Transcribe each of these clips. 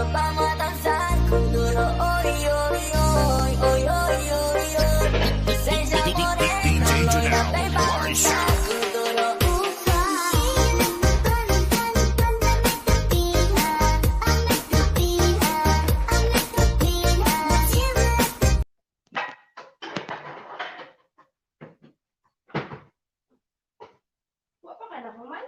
mapamatasan kung duro. Oy, oy, oy, oy, oy, oy, oy. Lisensya ko rin, taloy na kay pagkakas kung duro. Wa pa ka na human?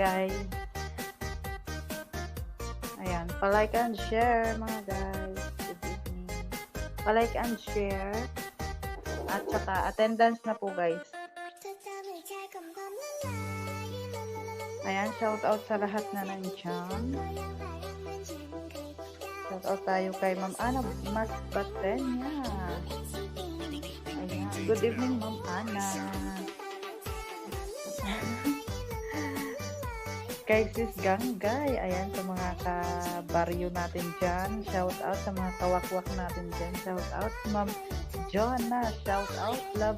guys. Ayan, palike and share mga guys. Good evening. Palike and share. At saka attendance na po guys. Ayan, shout out sa lahat na nandyan. Shout out tayo kay Ma'am Ana Mas Batenya. Ayan, good evening Ma'am Ana. Kay Sis Ganggay, ayan, sa mga kabaryo natin dyan, shout out sa mga kawakwak natin dyan, shout out Ma'am Jonah, shout out, love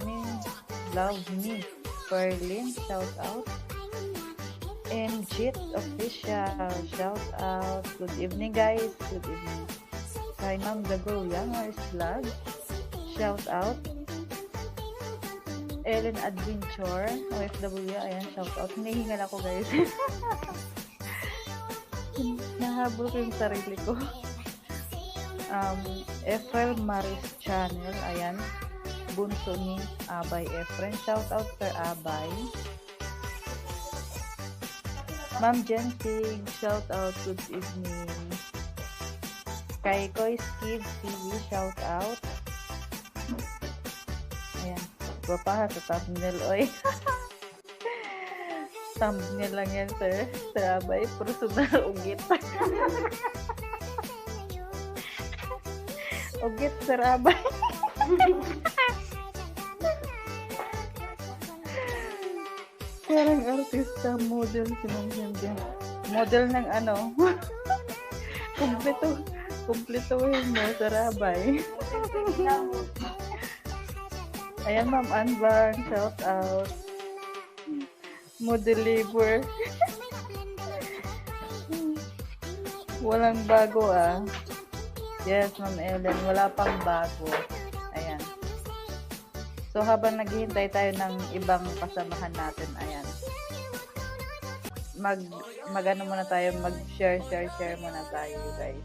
me, Berlin, shout out, MJit Official, shout out, good evening guys, good evening, kay Ma'am The Go Youngers Vlog, shout out, Ellen Adventure, OFW, ayan, shout out. Hinihingal ako guys. Nahabol ko yung sarili ko. Efrel Maris Channel, ayan, bunso ni Abay Efren, shout out Sir Abay. Ma'am Jensig, shout out, good evening. Kay Koy Skid TV, shout out. Ayan. Bapaha sa thumbnail, oy. Thumbnail lang yan, sir. Sabay, personal, ugit. Ugit, sir, abay. Parang artista, model, si Ma'am Jensy. Model ng ano? Kumpletuhin mo, sir, abay. Ayan, Ma'am Anbang, shout out. Modeliver. Walang bago ah. Yes, Ma'am Ellen, wala pang bago. Ayan. So, habang naghihintay tayo ng ibang kasamahan natin, ayan. Mag-ano muna tayo, mag-share muna tayo, guys.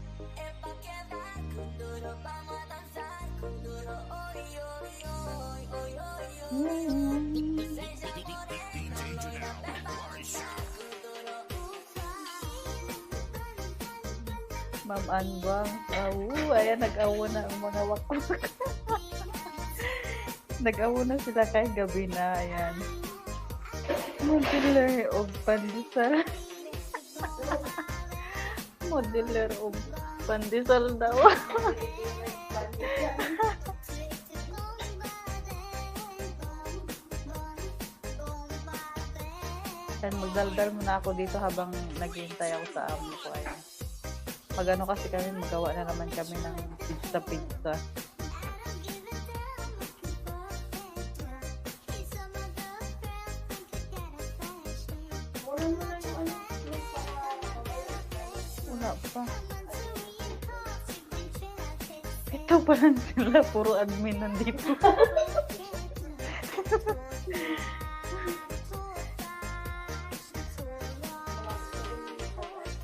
Ma'am Anbang, ayan, nag-awo na ang mga wakwak. Nag-awo na sila kay gabi na, ayan. Modeler of pandesal. Modeler of pandesal daw. And magdaldal muna ako dito habang naghihintay ako sa amo ko. Ayan. Magano kasi kami, magawa na naman kami ng pizza. Wala pa. Ito pa lang sila, puro admin nandito.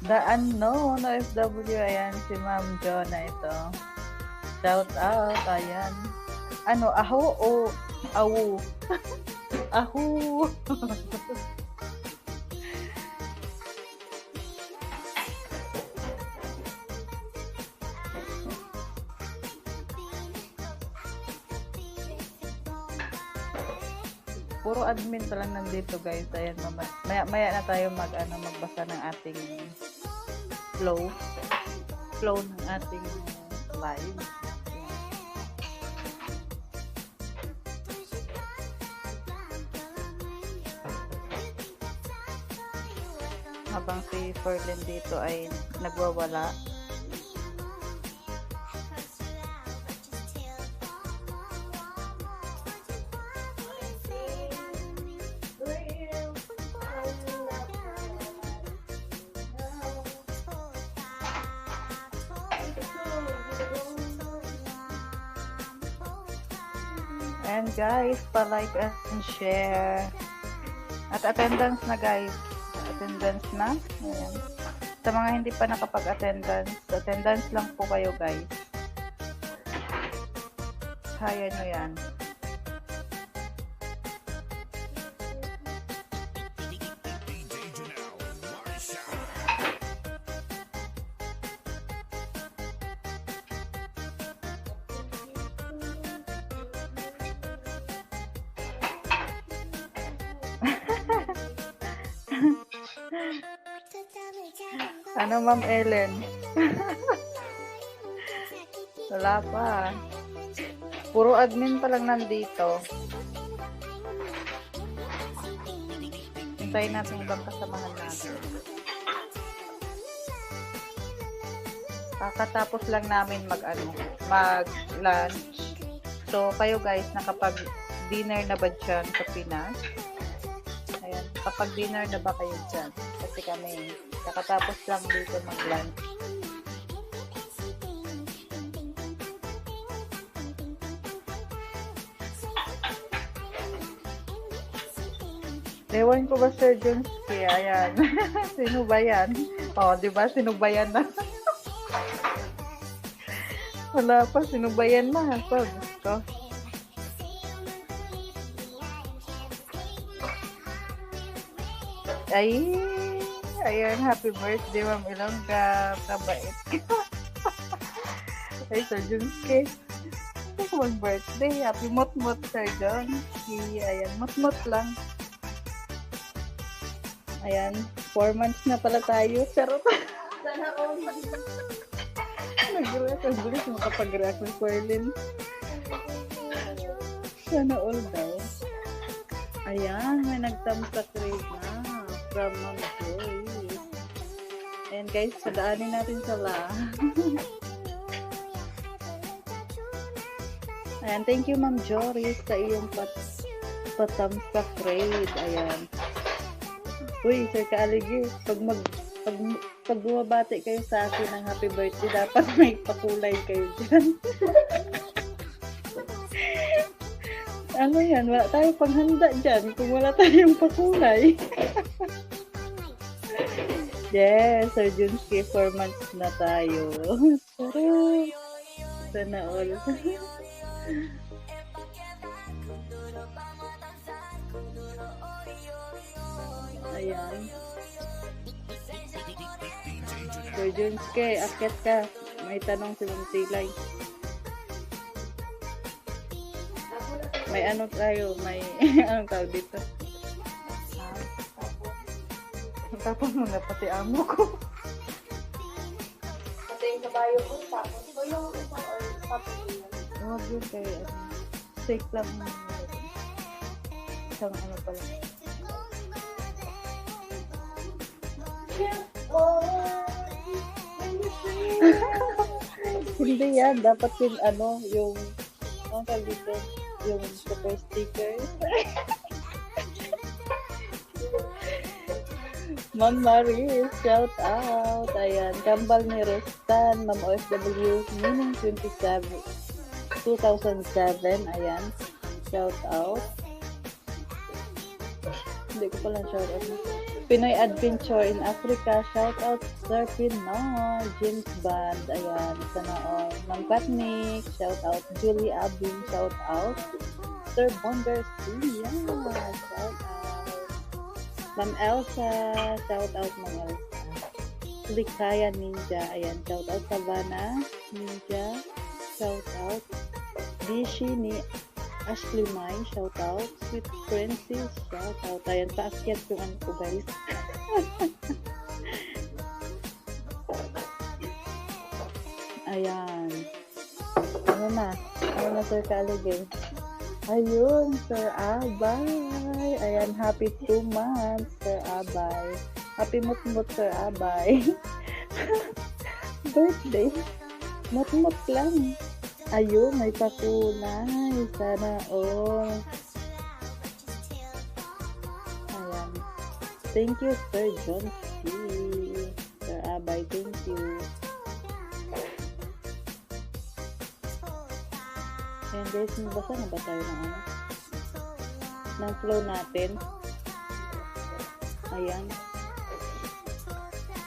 The Unknown OFW, ayan, si Ma'am Jonah ito. Shout out, ayan. Ano, aho o awu? Ahu. Puro admin pa lang nandito guys. Ayan, maya na tayo magbasa ng ating flow ng ating live. Habang si Ferlin dito ay nagwawala. And guys, pa-like and share. At attendance na guys. Attendance na. Ayan. Sa mga hindi pa nakapag-attendance, attendance lang po kayo guys. Kaya nyo yan. Ano, Ma'am Ellen? Wala pa. Puro admin pa lang nandito. Hintayin natin ibang kasamahan natin. Kakatapos lang namin mag-lunch. So, kayo guys, nakapag-dinner na ba dyan sa Pinas? Ayan, kapag-dinner na ba kayo dyan? Kasi kami, kakatapos lang dito mag-lunch. Ewan ko ba, Sir Junski? Ayan. Sino ba yan? O, di ba? Sinubayan na. Wala pa, sinubayan na. So, gusto. Ay, ayan, happy birthday, Ma'am Ilongga. Kabait. Ay, Sir Junski. Mag-birthday. Happy mot-mot, Sir Junski. Ayan, mot-mot lang. Ayan, 4 months na pala tayo. Charot. Sana all. Nag-react. Ang bilis makapag-react ng Querlin. Sana all daw. Ayan, may nag-thumbs up rate na from Ma'am Joy. Ayan guys, sadaanin natin sila. Ayan, thank you Ma'am Jory sa iyong thumbs up rate. Ayan. Uy, Sir Kaaligi, pag bumabati kayo sa akin ng happy birthday, dapat may pakulay kayo dyan. Ano yan? Wala tayong panghanda dyan kung wala tayong pakulay. Yes, Sir Junski, 4 months na tayo. Sarap. Sana all. Ayan. Sir Junski, akit ka. May tanong si Ma'am Tilay. May ano tayo, may anong tawag dito? Tapos mo na pati amo ko. Pati yung kabayo ko, tapos ko yung isang or tapos yun. Huwag yun kayo. Steak lang. Isang ano pala. Hindi yan. Dapat yung ano, yung ang tawag dito, yung super sticker. Ma'am Marie, shout out. Ayan, kambal ni Restan, Ma'am OFW, meaning 2007. Ayan, shout out. Hindi ko pala shout out. Pinoy Adventure in Africa, shout out Sir Pinoy, James Band, ayan, sana all. Ma'am Katnick, shout out. Julie Abing, shout out. Sir Bon Garcia, shout out. Ma'am Elsa, shout out Ma'am Elsa. Likaya Ninja, ayan, shout out. Savannah Ninja, shout out. Dishi ni Ashley Mai, shout out. Sweet Princess, shout out. Ayan, paakyat yung ano ko guys. Ayan. Ano na Sir Kaaligay? Ayun, Sir Abay. Ayan, happy 2 months, Sir Abay. Happy mut-mut, Sir Abay. Birthday. Mut-mut lang. Ayun, may pakulay. Sana all. Ayan. Thank you, Sir John C. Sir Abay, thank you. Ayan guys, nabasa na ba tayo ng ano? Ng flow natin. Ayan.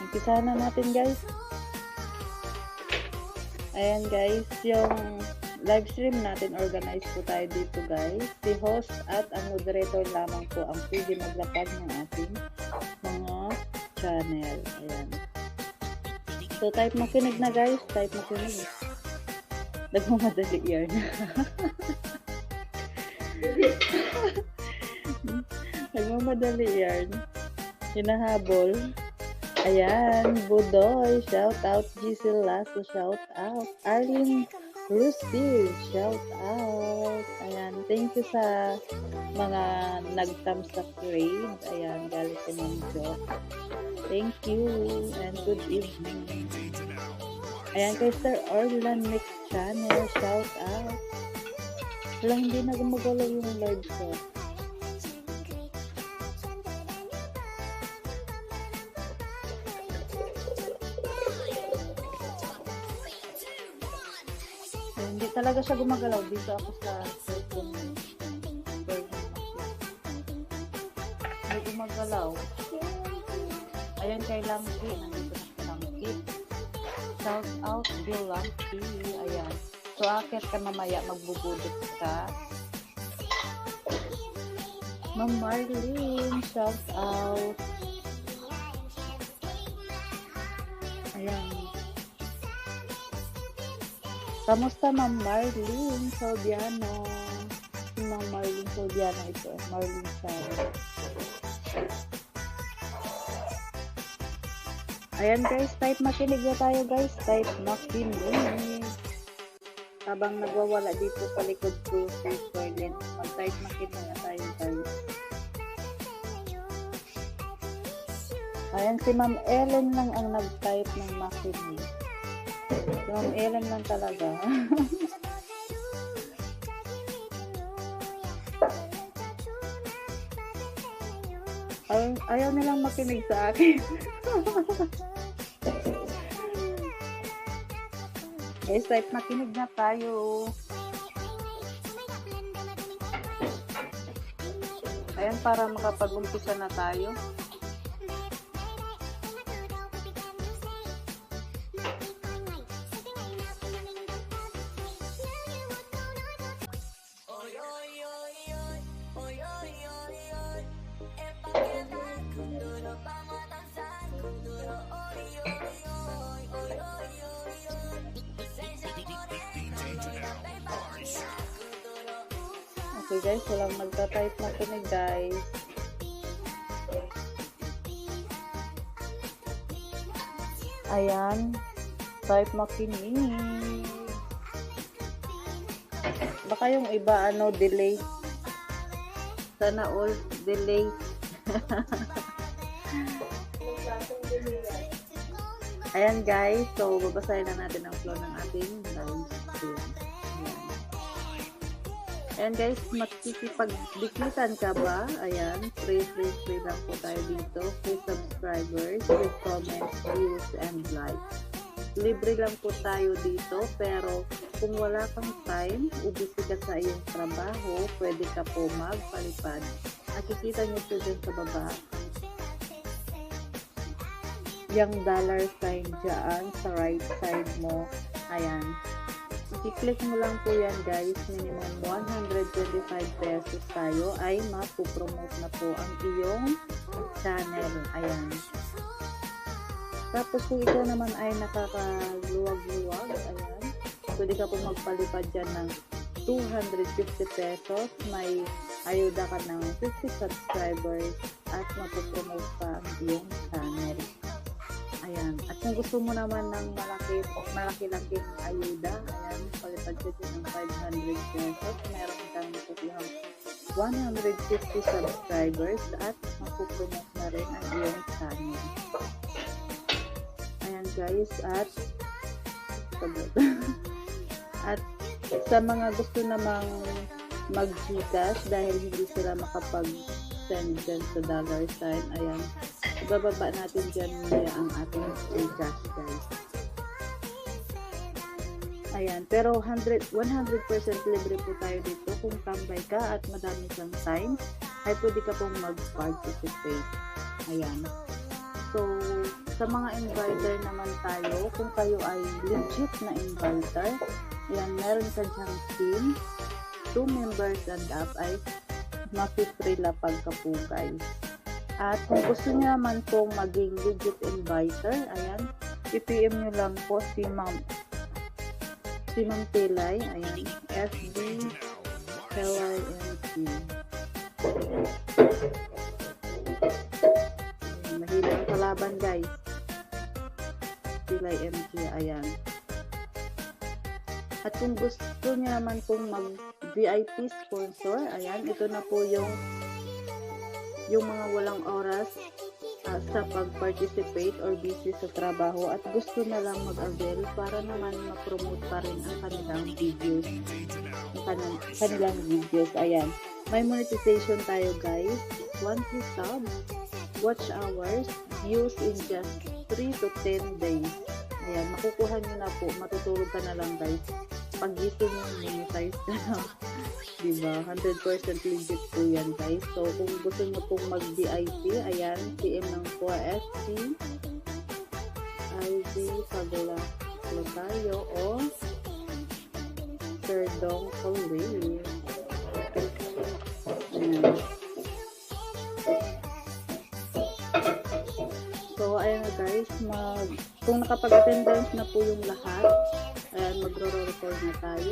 Umpisa na natin guys. Ayan guys, yung live stream natin, organize po tayo dito guys. Si host at ang moderator lamang po ang pwede maglapag ng ating mga channel. Ayan. So type makinig na guys, type makinig. Nagmamadali yan. Nagmamadali yan. Hinahabol. Ayan, Budoy, shout out. Giselle Lasso, shout out. Arlene Rusty, shout out. Ayan, thank you sa mga nag-thumbs up raid. Ayan, galing si Ma'am Jo. Thank you and good evening. Ayan, kay Sir Orlan Mix Channel, shout out. Wala, hindi na gumagalaw yung live ko. Hindi talaga siya gumagalaw. Dito ako sa cellphone. Hindi gumagalaw. Ayan kay Langki. Nandito na si Langki. Shout out Bill Langki. Ayan. So, akit ka mamaya. Magbubudot ka. Ma'am Marlene. Shout out. Ayan. Kamusta Ma'am Marlene Soldiano? Si Ma'am Marlene Soldiano ito. Marlene Sara. Ayan guys, type makinig na tayo guys. Type makinig. Habang nagwawala dito sa likod ko si Ferlin. Mag-type makinig na tayo guys. Ayan, si Ma'am Ellen lang ang nag-type ng makinig. Si Ma'am Ellen lang talaga. Ayaw nilang makinig sa akin. Guys, type makinig na tayo. Ayan, para makapag-umpisa na tayo. Okay guys, walang magta-type na kinig guys. Ayan, type makinig. Baka yung iba delay. Sana all delay. Ayan guys, so babasahin na natin ang flow ng ating live stream. Ayan guys, makikipagdikitan ka ba? Ayan, free lang po tayo dito. Free subscribers, free comments, views, and likes. Libre lang po tayo dito, pero kung wala kang time, ubisi ka sa iyong trabaho, pwede ka po magpalipad. Nakikita niyo po dyan sa baba, yung dollar sign dyan sa right side mo. Ayan. I-click mo lang po yan guys. Minimum 125 pesos tayo ay mapupromote na po ang iyong channel. Ayan. Tapos kung ito naman ay nakakaluwag-luwag, ayan, pwede ka po magpalipad dyan ng 250 pesos. May ayuda ka ng 50 subscribers at mapupromote pa ang iyong channel. Ayan. At kung gusto mo naman ng malaki-laking ayuda, ayan, palipad ka dyan ng 500 pesos. Meron kang makukuhang 150 subscribers at mapupromote na rin ang iyong channel. Ayan guys, at sa mga gusto namang mag-Gcash dahil hindi sila makapag-send dyan sa dollar sign, ayan, ibababa natin dyan muna ang ating Gcash guys. Ayan, pero 100% libre po tayo dito. Kung tambay ka at madami kang time, ay pwede ka pong mag-participate. Ayan. So, sa mga inviter naman tayo, kung kayo ay legit na inviter, ayan, meron ka dyang team, 2 members and up ay mapi-free lapag ka po guys. At kung gusto niyo naman pong maging legit inviter, ayan, i-PM nyo lang po si Ma'am Pilay, ayan, FB LINC. Mahirap ang kalaban guys. Pilay MG. Ayan. At kung gusto niya naman pong mag-VIP sponsor, ayan, ito na po yung mga walang oras sa pag-participate or busy sa trabaho at gusto na lang mag-avail para naman ma-promote pa rin ang kanilang videos. Ayan. May monetization tayo, guys. 1 to subs, watch hours, views in just 3 to 10 days. Ayan, makukuha nyo na po. Matutulog ka na lang, guys. Pag-gising mo, monetize ka na. Diba? 100% legit po yan, guys. So, kung gusto nyo pong mag-VIP, ayan, PM ng 4SC, IV, Fabula, tayo, o Sir Dong Colway. Ayan. So, ayan na guys, kung nakapag-attendance na po yung lahat, ayan, magro-record na tayo.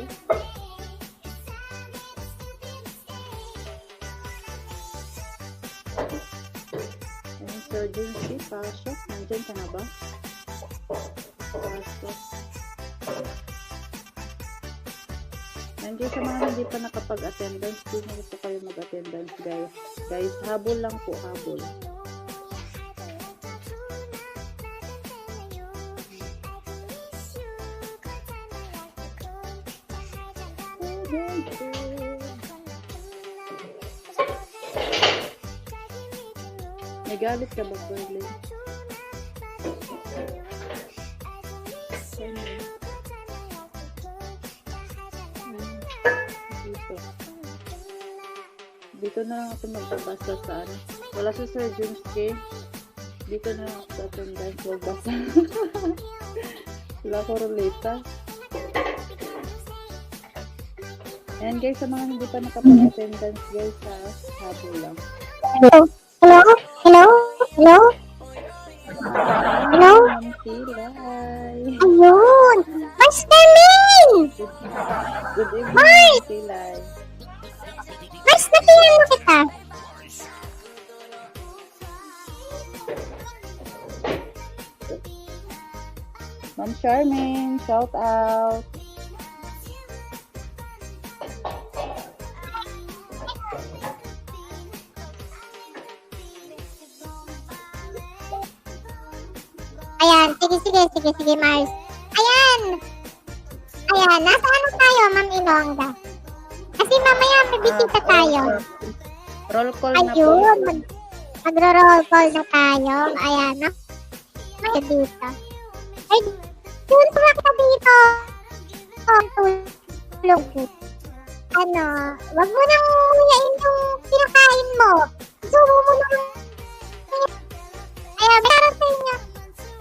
Ayan, Sir Junsi, pasok. Nandyan ka na ba? Pasok. Ayan guys, sa mga hindi pa nakapag-attendance, hindi na po kayo mag-attendance guys. Guys, habol lang po, habol. May galit ka ba, Berlin? Dito na lang ako magbabasa sa ano. Wala si Sir Junski. Dito na lang ako sa attendance magbasa. Wala ko ruleta. Ayan guys, sa mga hindi pa nakapag-attendance guys, sa habol lang. Hello? Hello? Hello? Hello? Hello? Tilay. Ayun! Mas galing! Good evening, Tilay. Mas nakiyan mo kita. Ma'am Charmaine, shout out. Ayan, sige, Mars. Ayan! Ayan, nasa ano tayo, Ma'am Ilongga? Kasi mamaya may bisita tayo. Roll call na po. Ayun, magro-roll call na tayo. Ayan, no? May dito. Ay, yun pa ka dito. Tulong po. Ano, wag mo nang uyain yung kinakain mo. Sumo mo na. Kaya, meron sa inyo.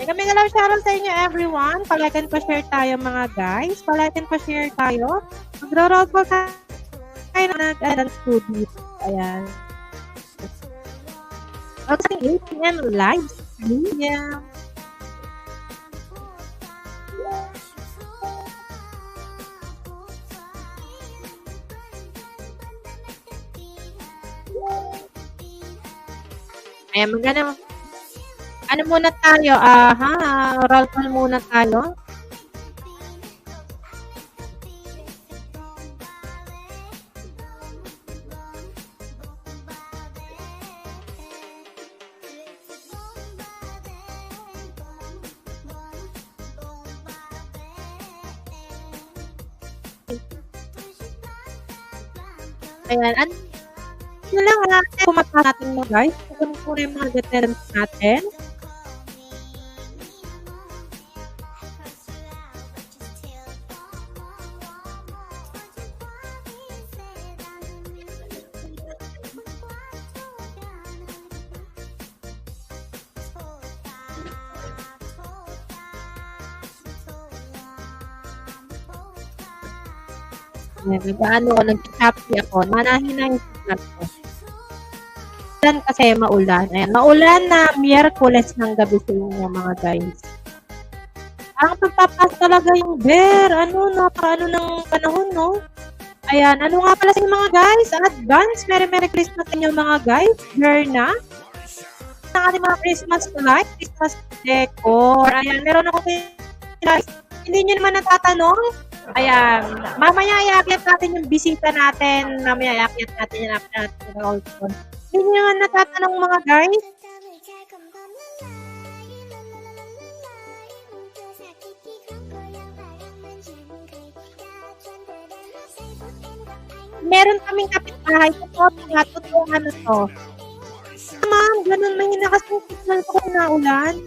Kami na lang shoutout sa inyo everyone. Palike and pa-share tayo mga guys. Palike and pa-share tayo. Magro-roll call tayo na nag-dance studio. Ayan. Okay, 8 p.m. live stream. Yeah. Ayan, maganda. Ano muna tayo? Roll call muna tayo. Ayan, ano lang natin kumata natin mo guys. Kung po yung mga attendance natin. Paano ko nag-happy ako, manahin na yung signal ko. Ulan kasi maulan. Ayan, maulan na Miyerkules ng gabi sa inyo mga guys. Ang pagpapas talaga yung bear. Ano ng panahon, no? Ayan, ano nga pala sa mga guys? Advance, Merry Christmas sa inyo mga guys. Bear na. ng ating mga Christmas light, Christmas decor. Ayan, meron ako guys. Hindi nyo naman natatanong. Ayan, mamaya iakyat natin yung bisita natin. Mamaya iakyat natin yung natin. Hindi nyo naman natatanong mga guys. Meron kaming kapitbahay. Totoo ano to. Ma'am, ganun may hinakasing signal ko na ulan.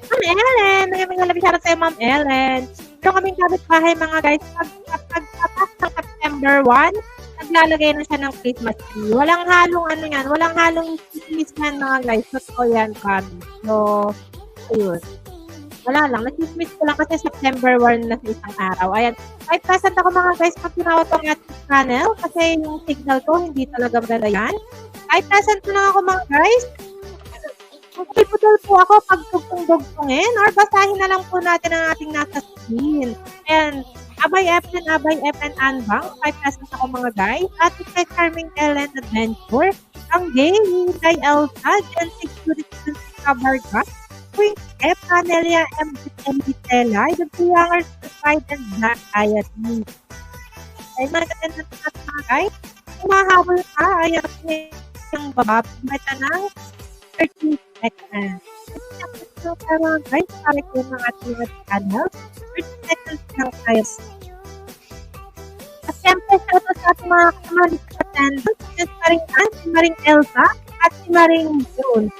Ma'am Ellen, may labi siya sa Ma'am Ellen. Meron kaming kapitbahay mga guys. Pagkapas ng September 1, naglalagay na siya ng Christmas tree. Walang halong ano yan. Walang halong chismis mga guys. Totoo yan kami. So, ayun. Wala lang. Nag-chismis ko lang kasi September 1 na sa isang araw. Ayan. Kahit present ako mga guys pag tinawag ko ng ating channel kasi yung signal ko hindi talaga maganda yan. Kahit present ko lang ako mga guys. Putol po ako pag tugtong-dugtongin or basahin na lang po natin ang ating nasa screen. And Abay Efren Anbang. Kahit present ako mga guys. At kay Charming Ellen Adventure. Ang game kay Elsa. Gen Security Kabarga. Queen F. Anelia M. Tela, the Youngers, the Pride and Black Ayatni. Ay, magkatenda natin mga guys. Kung mahabol ka, ay yung baba, mata ng 30 seconds. Pero guys, para ko ng ating mga channel, 30 seconds lang tayo. At siyempre, sa ating mga kamalig sa attendance, si Maring Ann, si Maring Elsa, at si Maring June.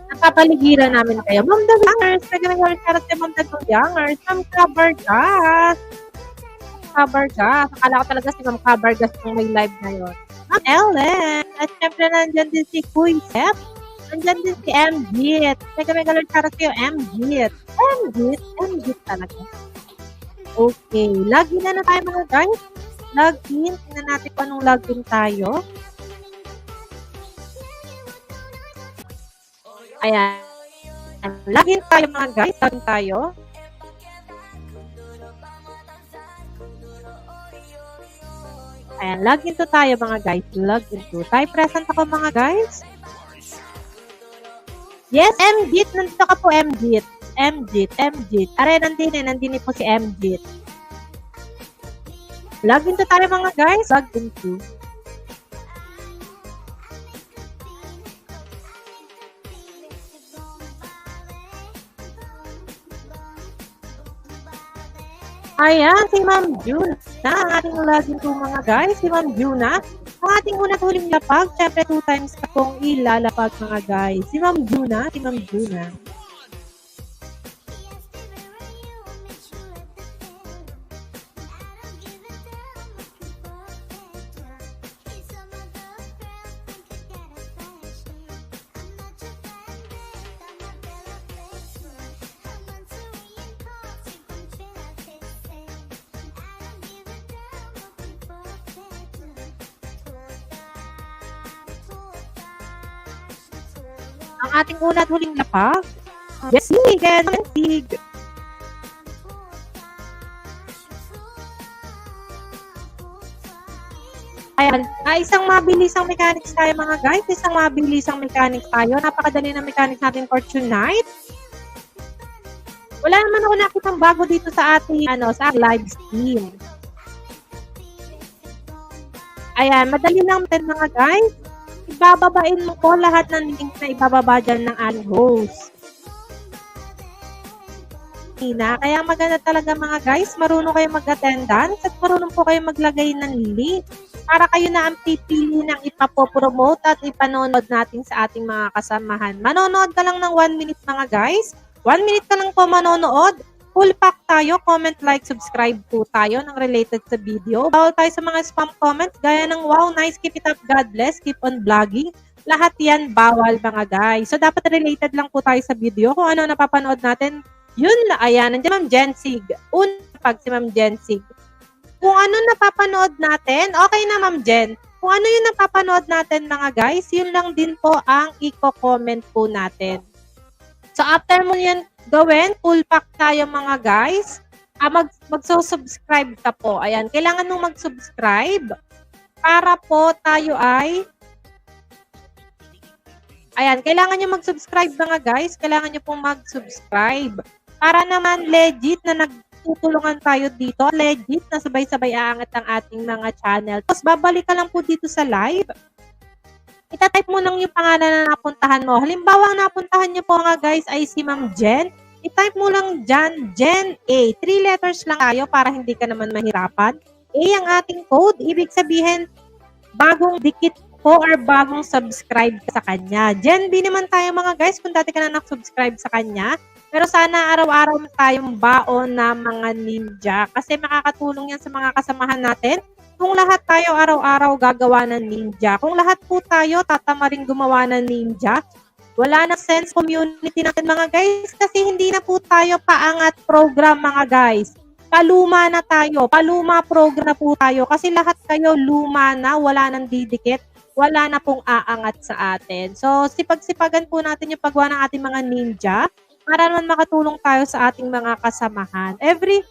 Napapaligiran namin kayo. Ma'am Dagangers, nag-nagawin para sa Ma'am Dagangers, Ma'am Kabargas. Akala ko talaga si Ma'am Kabargas yung may live na yun. Ma'am Ellen. At syempre nandyan din si Kuy Sep. Nandyan din si MJit. Nag-nagawin para sa iyo, MJit talaga. Okay. Login na tayo mga guys. Login. Tingnan natin kung anong login tayo. Ayan. Login tayo mga guys. Login tayo. Ayan. Login to tayo mga guys. Login to. Tayo present ako mga guys. Yes, MJit. Nandito ka po MJit. Are, nandini po si MJit. Login to tayo mga guys. Login to. Ayan, si Ma'am June na ang ating login po mga guys. Si Ma'am June na. Ang ating unat huling lapag, syempre 2 times na pong ilalapag mga guys. Si Ma'am June na. Ang ating unat huling lapag. Sig. Ayan. Isang mabilisang mechanics tayo mga guys. Napakadali ng mechanics natin for tonight. Wala naman ako nakitang bago dito sa ating sa live stream. Ayan. Madali lang din mga guys. Ibababain mo po lahat ng link na ibababa dyan ng ating host. Kaya maganda talaga mga guys, marunong kayo mag-attendance at marunong po kayo maglagay ng link para kayo na ang pipili ng ipapopromote at ipanonood natin sa ating mga kasamahan. Manonood ka lang ng 1 minute mga guys. 1 minute ka lang po manonood. Full pack tayo, comment, like, subscribe po tayo ng related sa video. Bawal tayo sa mga spam comments gaya ng wow, nice, keep it up, God bless, keep on vlogging. Lahat yan bawal mga guys. So dapat related lang po tayo sa video. Kung ano napapanood natin, yun na. Ayan, nandiyan Ma'am Jensig. Pag si Ma'am Jensig. Kung ano napapanood natin, okay na Ma'am Jen. Kung ano yung napapanood natin mga guys, yun lang din po ang i-comment po natin. So after mo yan gawin, full pack tayo mga guys. Magso-subscribe ka po. Ayan, kailangan mong mag-subscribe para po tayo ay Ayan, kailangan nyo mag-subscribe mga guys. Kailangan nyo pong mag-subscribe. Para naman legit na nagtutulungan tayo dito. Legit na sabay-sabay aangat ang ating mga channel. Tapos babalik ka lang po dito sa live. Itatype mo lang yung pangalan na napuntahan mo. Halimbawa, ang napuntahan nyo po mga guys ay si Ma'am Jen. I-type mo lang dyan, Jen A. 3 letters lang tayo para hindi ka naman mahirapan. A ang ating code. Ibig sabihin, bagong dikit po or bagong subscribe ka sa kanya. Gen B naman tayo mga guys kung dati ka na subscribe sa kanya. Pero sana araw-araw tayong baon na mga ninja kasi makakatulong yan sa mga kasamahan natin. Kung lahat tayo araw-araw gagawa ng ninja. Kung lahat po tayo tatama rin gumawa ng ninja, wala na sense community natin mga guys kasi hindi na po tayo paangat program mga guys. Paluma na tayo. Paluma program na po tayo kasi lahat kayo luma na, wala nang didikit. Wala na pong aangat sa atin. So, sipag-sipagan po natin yung paggawa ng ating mga ninja para naman makatulong tayo sa ating mga kasamahan. Every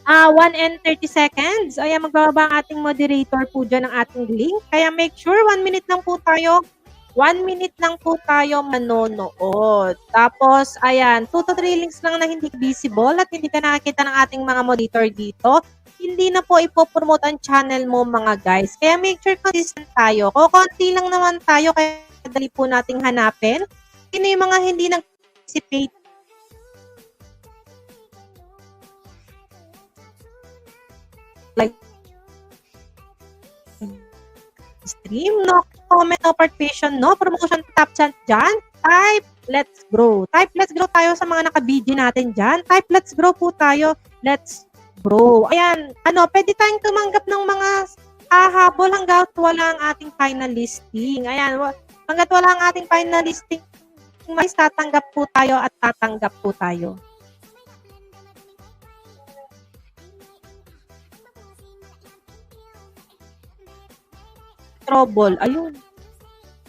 1 and 30 seconds, ayan, magbababa ang ating moderator po dyan ng ating link. Kaya make sure 1 minute lang po tayo. 1 minute lang po tayo manonood. Tapos, ayan, 2 to 3 links lang na hindi visible at hindi ka nakakita ng ating mga moderator dito. Hindi na po ipopromote ang channel mo mga guys. Kaya make sure consistent tayo. Konti lang naman tayo kaya dali po nating hanapin. Sino yung mga hindi nag-participate? Like stream, no comment, no participation, no promotion, top chat dyan. Type, let's grow. Type, let's grow tayo sa mga naka-BG natin dyan. Type, let's grow po tayo. Let's bro. Ayan, pwede tayong tumanggap ng mga habol hanggat wala ang ating final listing. Ayan, hanggat wala ang ating final listing, mas tatanggap po tayo at tatanggap po tayo. Trouble. Ayun.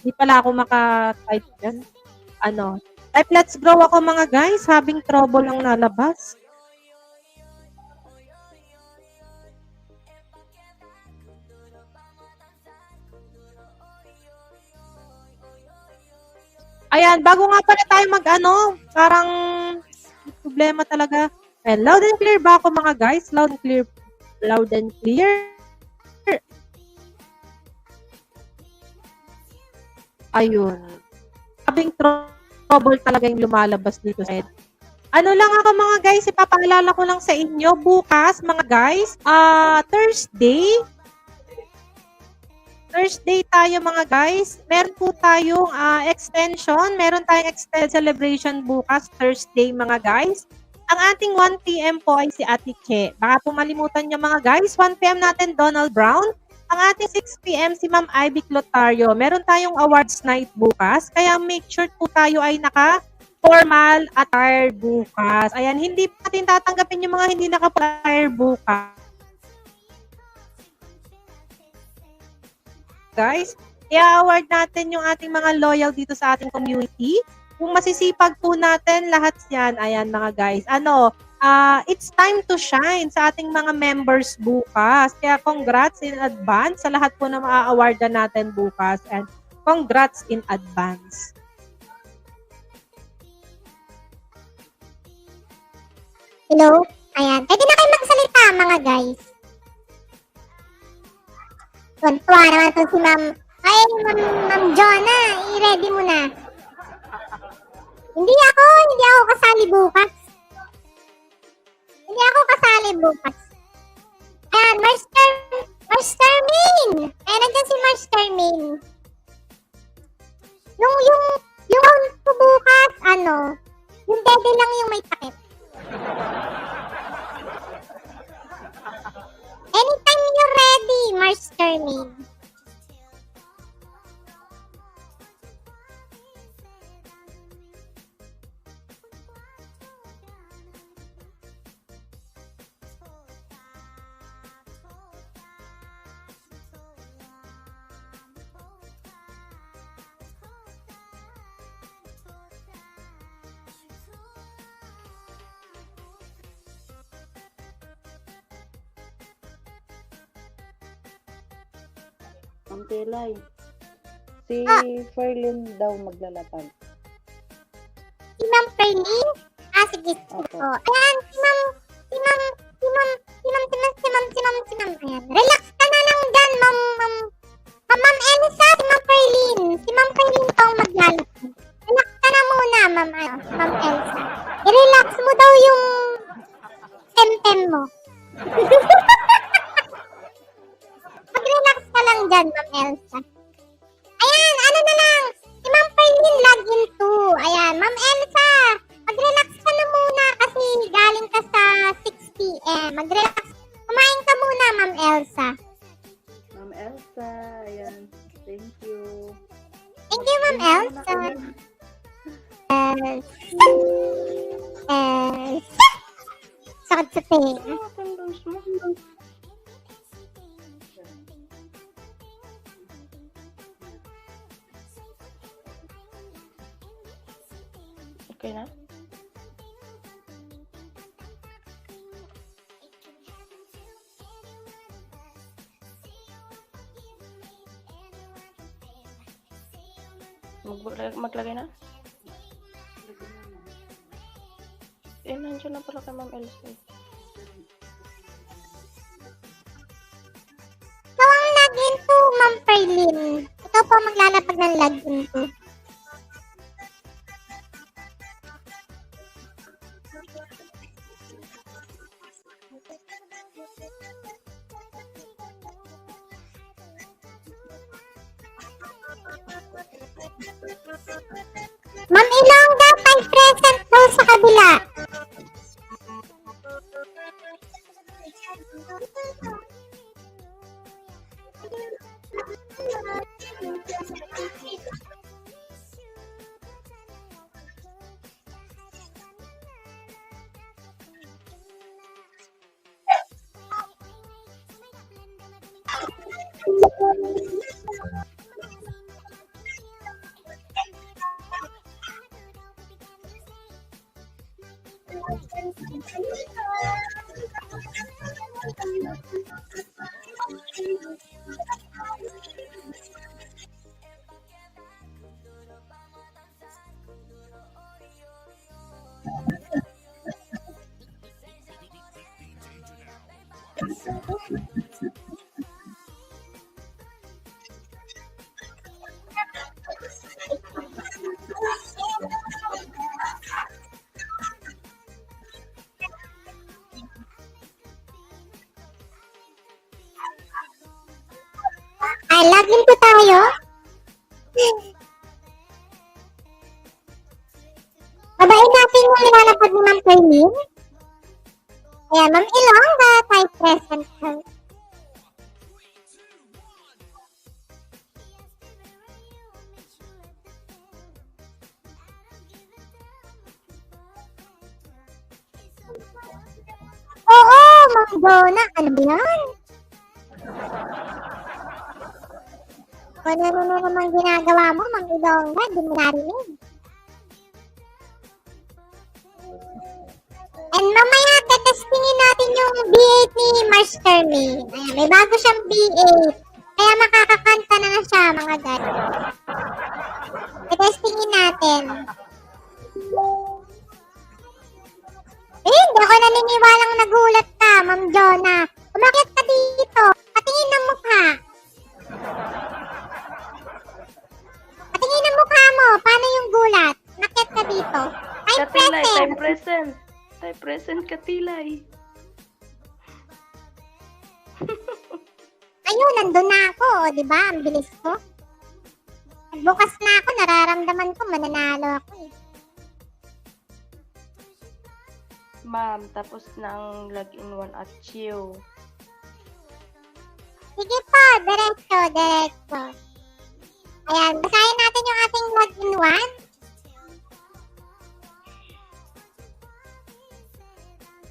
Hindi pala ako maka-type dyan. Type let's grow ako mga guys. Having trouble ang nalabas. Ayan, bago nga pala tayo parang problema talaga. Ayan, loud and clear ba ako mga guys? Loud and clear. Loud and clear. Ayun. Having trouble talaga yung lumalabas dito sa head. Lang ako mga guys, ipapaalala ko lang sa inyo bukas mga guys, Thursday tayo mga guys. Meron po tayong extension. Meron tayong extended celebration bukas, Thursday mga guys. Ang ating 1 p.m. po ay si Ate Che. Baka po malimutan nyo mga guys. 1 p.m. natin Donald Brown. Ang ating 6 p.m. si Ma'am Ivy Clotario. Meron tayong awards night bukas. Kaya make sure po tayo ay naka-formal attire bukas. Ayan, hindi natin tatanggapin yung mga hindi naka-attire bukas. Guys, i-award natin yung ating mga loyal dito sa ating community. Kung masisipag po natin lahat yan, ayan mga guys, it's time to shine sa ating mga members bukas. Kaya congrats in advance sa lahat po na maa-awardan natin bukas and congrats in advance. Hello? Ayan. Pwede na kayo magsalita mga guys. Tuwa naman to si Ma'am. Ay, Ma'am Jonah, i-ready mo na. Hindi ako kasali bukas. Ayan, Master Main. Ayan, nandiyan si Master Main. Yung round ko bukas, yung dede lang yung may takip. Anytime you're ready, Master Main. Ang pilay. Si Ferlin daw maglalapag. Si Ma'am Perlin? Sige. Opo. Ayan, si Ma'am. Ayan, relax ka na lang dyan, Ma'am Elsa, si Ma'am Perlin. Si Ma'am Perlin pa ang maglalapag. Relax ka na muna, Ma'am Elsa. I-relax mo daw yung temtem mo. Mag-relax ka lang dyan, Ma'am Elsa. Ayan, ano na lang. Si Ma'am Perlin, login to. Ayan, Ma'am Elsa. Mag-relax ka na muna kasi galing ka sa 6 p.m. Mag-relax. Kumain ka muna, Ma'am Elsa. Ma'am Elsa, ayan. Thank you. Thank you, Ma'am Elsa. Sakit sa tenga. Okay na? Maglagay na? Nandiyan na pala kay Ma'am Elsa. Ikaw ang login to, Ma'am Perlin. Ikaw po maglalapag ng login to. Ma'am Ilongga, 5 present daw sa kabila. Ay, login po tayo. Babain natin yung nilalapag ni Ma'am Perlin. Ayan, Ma'am Ilongga, 5 present daw. Oo, Ma'am Donna. Ano ba yan? Ano na naman ginagawa mo, Ma'am Ilongga? Hindi mo narinig. And mamaya, tetestingin natin yung B8 ni Master May. Ayan, may bago siyang B8. Kaya makakakanta na siya, mga guys. Tetestingin natin. Hindi ako naniniwalang nagulat ka, Ma'am Jonah. Umakit ka dito. Patingin ang mukha. Patingin ang mukha mo. Paano yung gulat? Nakit ka dito. Time present. Time present, Katilay. Ayun, nandun na ako. O, diba? Ang bilis ko. Bukas na ako. Nararamdaman ko. Mananalo ako eh. Ma'am, tapos na ang login 1 at chill. Sige po. Diretso. Ayan. Basahin natin yung ating login 1.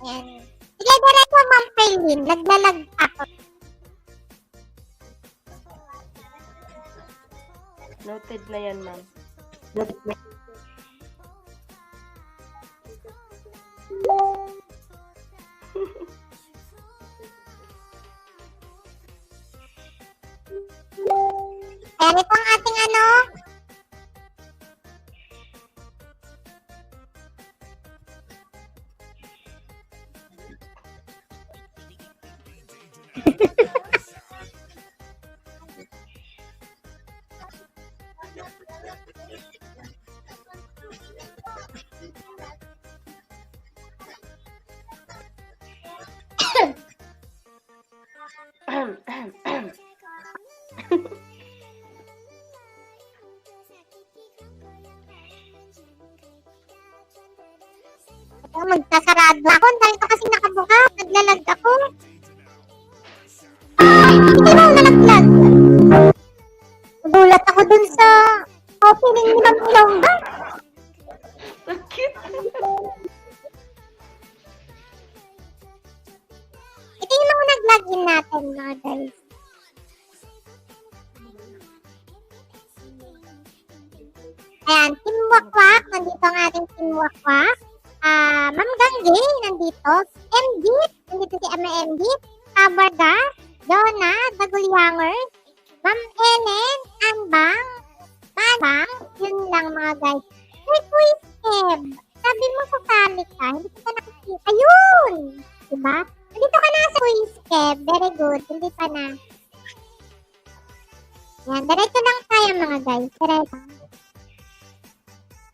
Ayan. Sige, diretso, Ma'am Perlin. Naglalag ako. Noted na yan, ma'am. Ayan, ito ang ating Magsasarado ako. Ang dami ko kasi nakabukas. Naglalag ako. Hindi mo nalaglag. Nagulat ako dun sa opening ni Ma'am Ilongga. Ang cute. Ito yung mga nag-login natin, mga guys. Ayan, Team Wakwak. Nandito ang ating Team Wakwak. Ma'am Gangge, nandito. MG, nandito si Ama MG. Kabarga, Donna, Dagulihanger. Ma'am Ellen, Anbang, Manbang. Yun lang mga guys. Hey, Quiz Kev. Sabi mo sasali ka, hindi kita nakikita. Ayun! Diba? Nandito ka na sa Quiz Kev. Very good. Hindi pa na. Yan, diretso lang tayo mga guys. Diretso.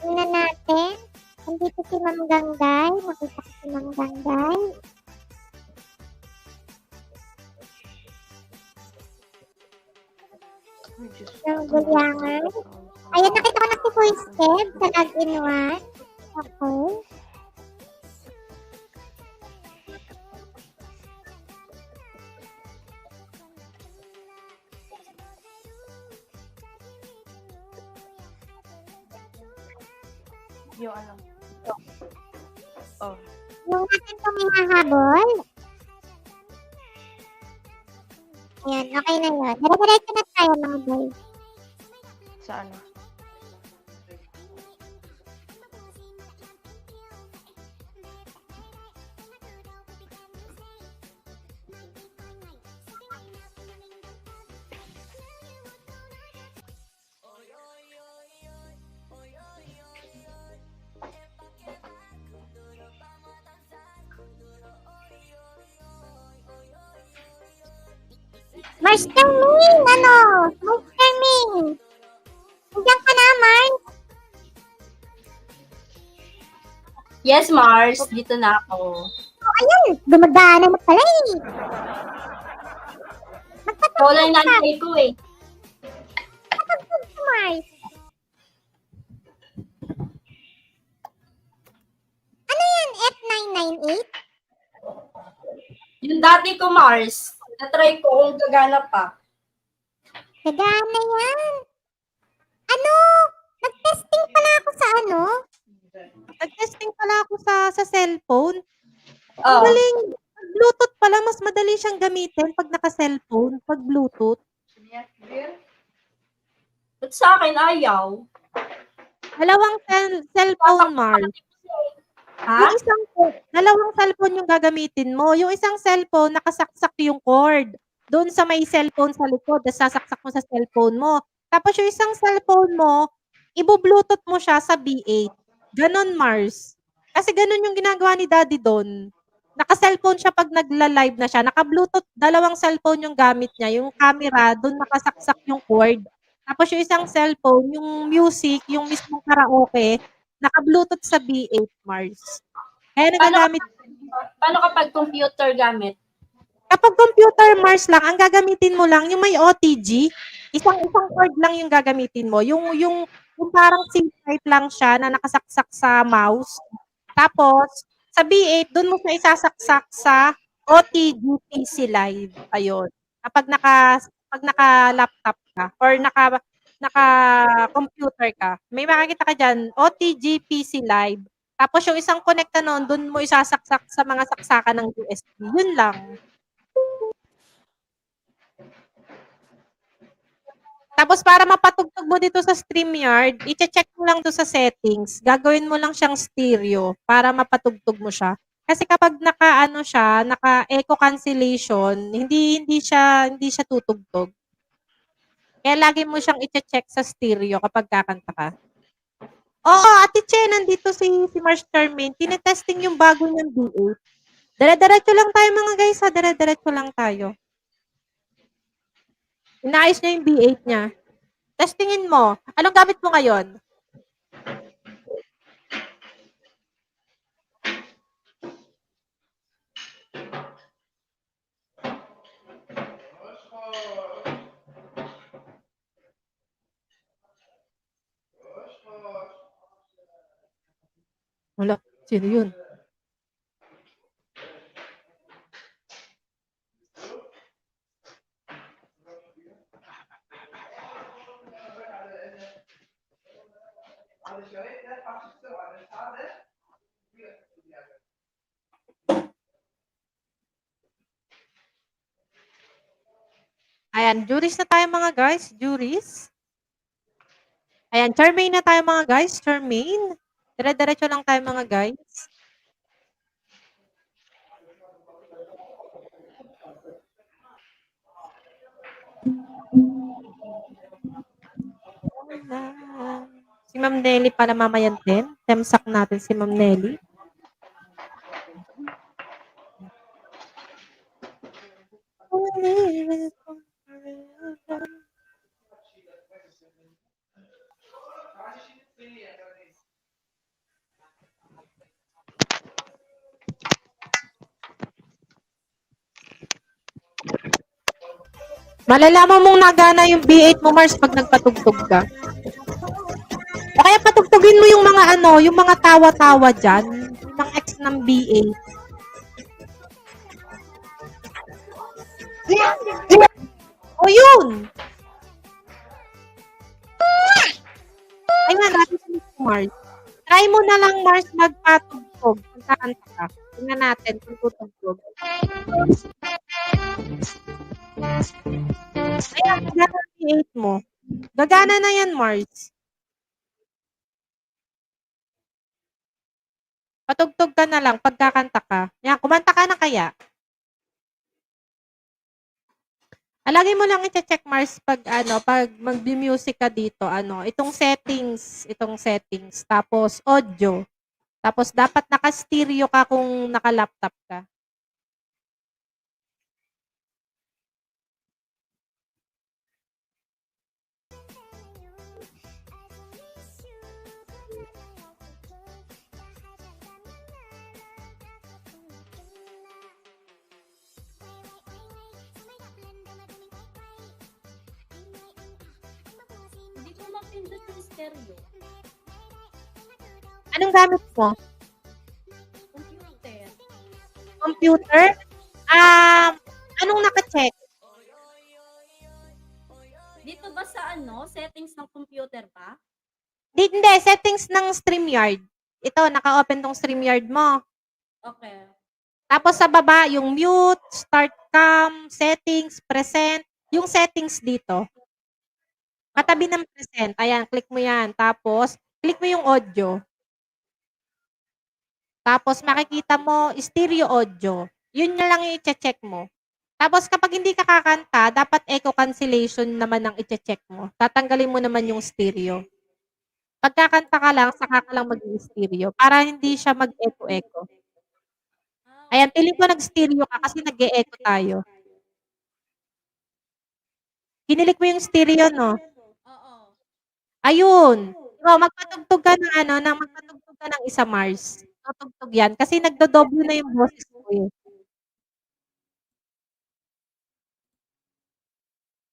Tingnan natin. Nandito si Ma'am Ganggay. Nakita ko si Ma'am Ganggay. Yung gulyangan. Ayun, nakita ko na si Kuya Steb sa login 1. Okay. Yung ano. Oh. Yung natin itong hinahabol. Ayan, okay na yun. Dire-diretso na tayo mga boys. Sa ano? Master Ming! Ano? Master Ming! Nandiyan ka na, Mars? Yes, Mars. Dito na ako. Oh, ayun! Dumadaanan na pala eh! Ikaw lang yung nanay ko eh. Magpatugtog si Mars. Ano yan? F998? Yung dati ko, Mars. Na-try ko kung gagana pa. Gagana yan. Ano? Nag-testing pala ako sa ano? Nag-testing pala ako sa cellphone. Ang Oh. galing. Bluetooth pala, mas madali siyang gamitin pag naka-cellphone, pag Bluetooth. Ba't sa akin ayaw? Dalawang cellphone, Mars. Ha? Yung isang dalawang cellphone yung gagamitin mo. Yung isang cellphone, nakasaksak yung cord. Doon sa may cellphone sa likod, sasaksak mo sa cellphone mo. Tapos yung isang cellphone mo, ibo-bluetooth mo siya sa B8. Ganon, Mars. Kasi ganon yung ginagawa ni Daddy doon. Naka-cellphone siya pag nagla-live na siya. Naka-bluetooth, dalawang cellphone yung gamit niya. Yung camera, doon nakasaksak yung cord. Tapos yung isang cellphone, yung music, yung mismong karaoke, naka-bluetooth sa B8, Mars. Kaya nagagamit. Paano kapag computer gamit? Kapag computer, Mars lang, ang gagamitin mo lang, yung may OTG, isang cord lang yung gagamitin mo. Yung parang SIM type lang siya na nakasaksak sa mouse. Tapos, sa B8, doon mo siya isasaksak sa OTG PC Live. Ayun. Kapag naka-laptop ka or naka-computer ka, may makikita ka dyan, OTG PC Live. Tapos yung isang connecta nun, doon mo isasaksak sa mga saksakan ng USB. Yun lang. Tapos para mapatugtog mo dito sa StreamYard, i-check mo lang to sa settings. Gagawin mo lang siyang stereo para mapatugtog mo siya. Kasi kapag naka-echo cancellation, hindi siya tutugtog. Kaya lagi mo siyang i-check sa stereo kapag kakanta ka. Oo, Ate Che, nandito si Mars Charmaine. Tinetesting yung bago niyang D8. Dire-diretso lang tayo mga guys ha. Dire-diretso lang tayo. Inaayos niya yung B8 niya. Tapos tingin mo, anong gamit mo ngayon? Wala, sino yun? Ayan, juris na tayo mga guys. Juris. Ayan, Charmaine na tayo mga guys. Charmaine. Dire-diretso lang tayo mga guys. Si Ma'am Nelly pala mamayan din. Temsak natin si Ma'am Nelly. Malalaman mong nagana yung B8 mo, Mars, pag nagpatugtog ka. O kaya patugtugin mo yung mga yung mga tawa-tawa dyan. Yung mga ex ng B8. O yun! Ay nga, natin si Mars. Try mo na lang, Mars, magpatugtog. Kung kakanta ka. Tingnan natin kung tutugtog. Ayan, gagana yung B8 mo. Gagana na yan, Mars. Patugtog ka na lang pagkakanta ka. Yan, kumanta ka na kaya. Lagi mo lang i-check, Mars, pag pag mag-music ka dito, itong settings, tapos audio. Tapos dapat naka-stereo ka kung naka-laptop ka. Hindi ko mapindot yung stereo. Anong gamit mo? Computer. Computer? Anong naka-check? Dito ba sa settings ng computer pa? Hindi, settings ng StreamYard. Ito, naka-open tong StreamYard mo. Okay. Tapos sa baba, yung mute, start cam, settings, present. Yung settings dito. Katabi ng present. Ayan, click mo yan. Tapos, click mo yung audio. Tapos, makikita mo, stereo audio. Yun na lang yung i-check mo. Tapos, kapag hindi ka kakanta, dapat echo cancellation naman ang i-check mo. Tatanggalin mo naman yung stereo. Pagkakanta ka lang, saka ka lang mag-stereo para hindi siya mag-echo-echo. Ayan, piling ko nag-stereo ka kasi nag-e-echo tayo. Kinilik mo yung stereo, no? Oo. Ayun. O, magpatugtog ka ng isa, Mars. Tutugtog yan. Kasi nagdodoble na yung boses ko eh.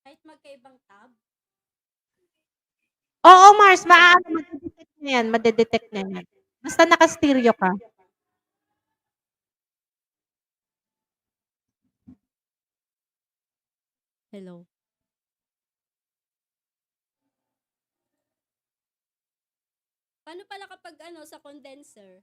Kahit magkaibang tab? Oo, Mars, madedetect na yan. Madedetect na yan. Basta naka-stereo ka. Hello. Paano pala kapag sa condenser?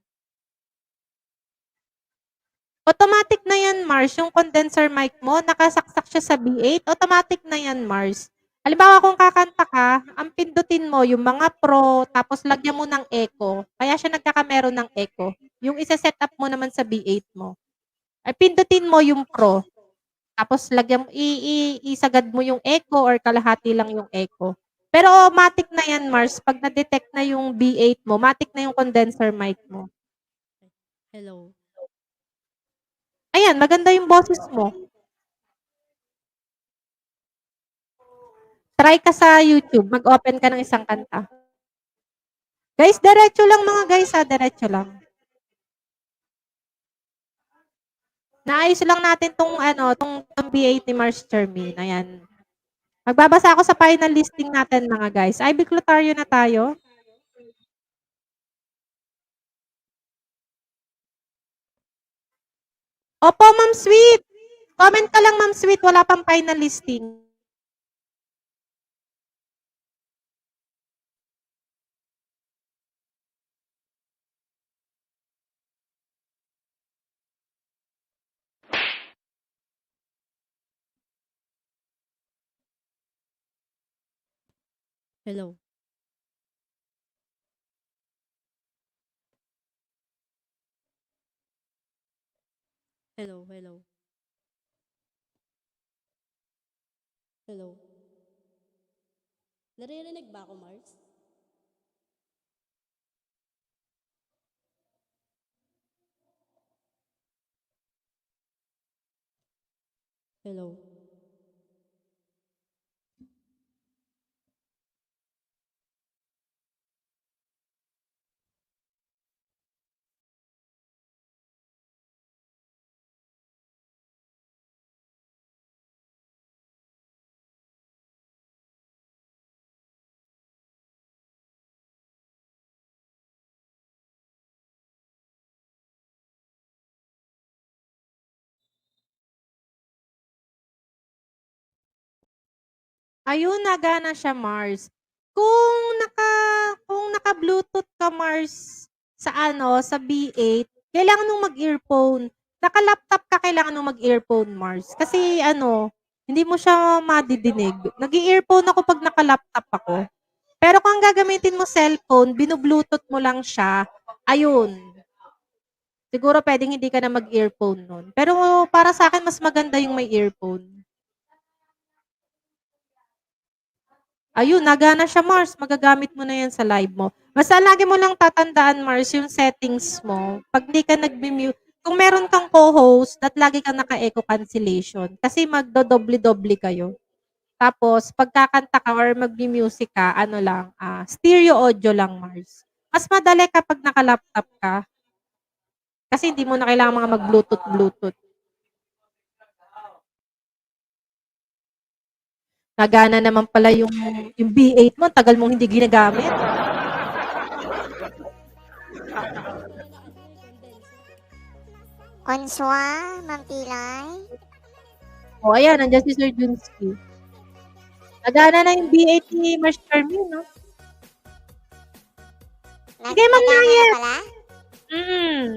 Automatic na yan, Mars. Yung condenser mic mo, nakasaksak siya sa B8. Automatic na yan, Mars. Halimbawa, kung kakanta ka, ang pindutin mo yung mga pro, tapos lagyan mo ng echo. Kaya siya nagkakameron ng echo. Yung isa-set up mo naman sa B8 mo. Ay, pindutin mo yung pro. Tapos lagyan mo, isagad mo yung echo or kalahati lang yung echo. Pero matic na yan, Mars. Pag na-detect na yung B8 mo, matic na yung condenser mic mo. Hello. Ayan, maganda yung boses mo. Try ka sa YouTube, mag-open ka ng isang kanta. Guys, diretso lang mga guys ha, diretso lang. Naayos lang natin tong tong B8 ni Mars Chermin. Ayan. Magbabasa ako sa final listing natin mga guys. Ivy Clotario na tayo. Opo, Ma'am Sweet. Comment ka lang, Ma'am Sweet. Wala pang final listing. Hello. Hello, hello. Hello. Naririnig ba ako, Mars? Hello. Ayun, nagana siya, Mars. Kung naka-Bluetooth ka, Mars, sa B8, kailangan mong mag-earphone. Naka-laptop ka, kailangan mong mag-earphone, Mars. Kasi hindi mo siya madidinig. Nag-earphone ako pag naka-laptop ako. Pero kung gagamitin mo cellphone, binu-Bluetooth mo lang siya, ayun. Siguro pwedeng hindi ka na mag-earphone nun. Pero para sa akin, mas maganda yung may earphone. Ayun, nagana siya, Mars. Magagamit mo na yan sa live mo. Basta lagi mo lang tatandaan, Mars, yung settings mo. Pag di ka nag-mute, kung meron kang co-host, at lagi kang naka-echo cancellation. Kasi magdodoble-doble kayo. Tapos, pagkakanta ka or mag-music ka, stereo audio lang, Mars. Mas madali kapag naka-laptop ka. Kasi hindi mo na kailangan mga mag-Bluetooth. Nagana naman pala yung B8 mo. Tagal mong hindi ginagamit. Konswa, Ma'am Pilay. O, ayan. Nandiyan si Sir Junsky. Nagana na yung B8 ni Mars Charmin, no? Sige, Ma'am Nagana Nayet. na pala?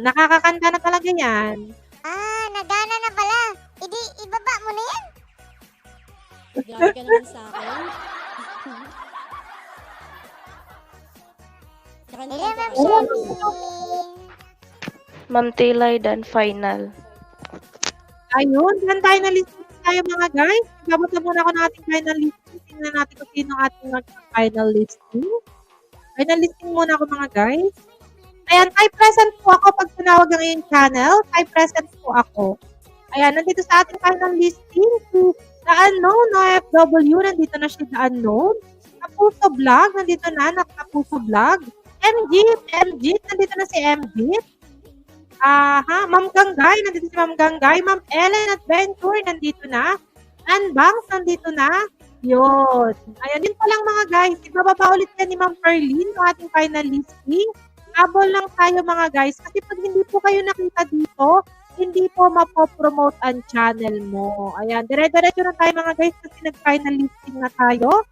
Nakakakanta na talaga yan. Nagana na pala. Ibaba mo na yan. Grabe ka naman sa akin. Kakanta Hello, ka Ma'am ba? Shermin. Ma'am Tilay dan final. Ayun, dan final listing tayo mga guys. Babasa muna ako ng ating final listing. Tingnan natin kung sino ang ating final listing. Final listing muna ako mga guys. Ayan, type present po ako pag tinawag ang iyong channel. Type present po ako. Ayan, nandito sa ating final listing. Si The Unknown OFW, nandito na siya The Unknown. Kapuso Vlog, nandito na, Nakapuso Vlog. MG, nandito na si MG. Ma'am Ganggay, nandito si Ma'am Ganggay. Ma'am Ellen Adventure, nandito na. Anbangs, nandito na. Yun. Ayan, yun pa lang mga guys. Ibababa ulit yan ni Ma'am Perlin, yung ating final listing. Habol lang tayo mga guys. Kasi pag hindi po kayo nakita dito, hindi po mapopromote ang channel mo. Ayan, dire-diretso na tayo mga guys kasi nag-final listing na tayo.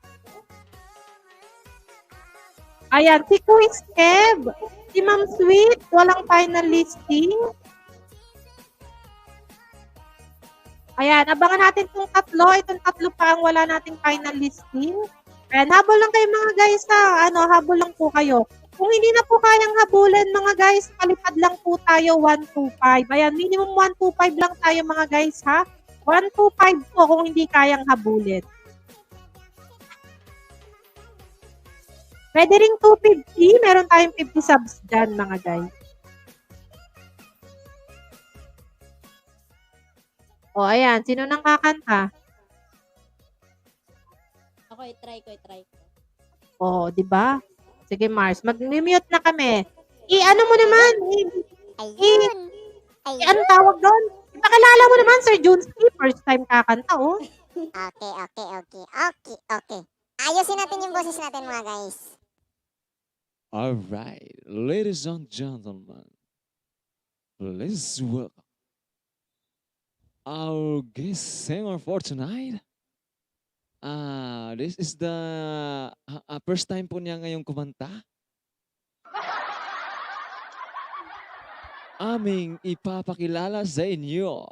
Ayan, si Quiz Kev, si Ma'am Sweet, walang final listing. Ayan, abangan natin itong tatlo. Itong tatlo pa ang wala nating final listing. Ayan, habol lang kayo mga guys ha. Habol lang po kayo. Kung hindi na po kayang habulin mga guys, palipad lang po tayo 125. Ayan, minimum 125 lang tayo mga guys ha. 125 po kung hindi kayang habulin. Pwede ring 250. Meron tayong 50 subs dyan mga guys. O ayan, sino nang kakanta? Ako Ako, i-try ko. Oh, di ba? Sige, Mars. Mag-mute na kami. I-ano mo naman? Ayun. Ano tawag doon? Ipakilala mo naman, Sir Junski. First time kakanta, oh. Okay. Ayusin natin yung boses natin mga guys. All right, ladies and gentlemen, please welcome our guest singer for tonight. This is the first time po niya ngayong kumanta. Aming ipapakilala sa inyo,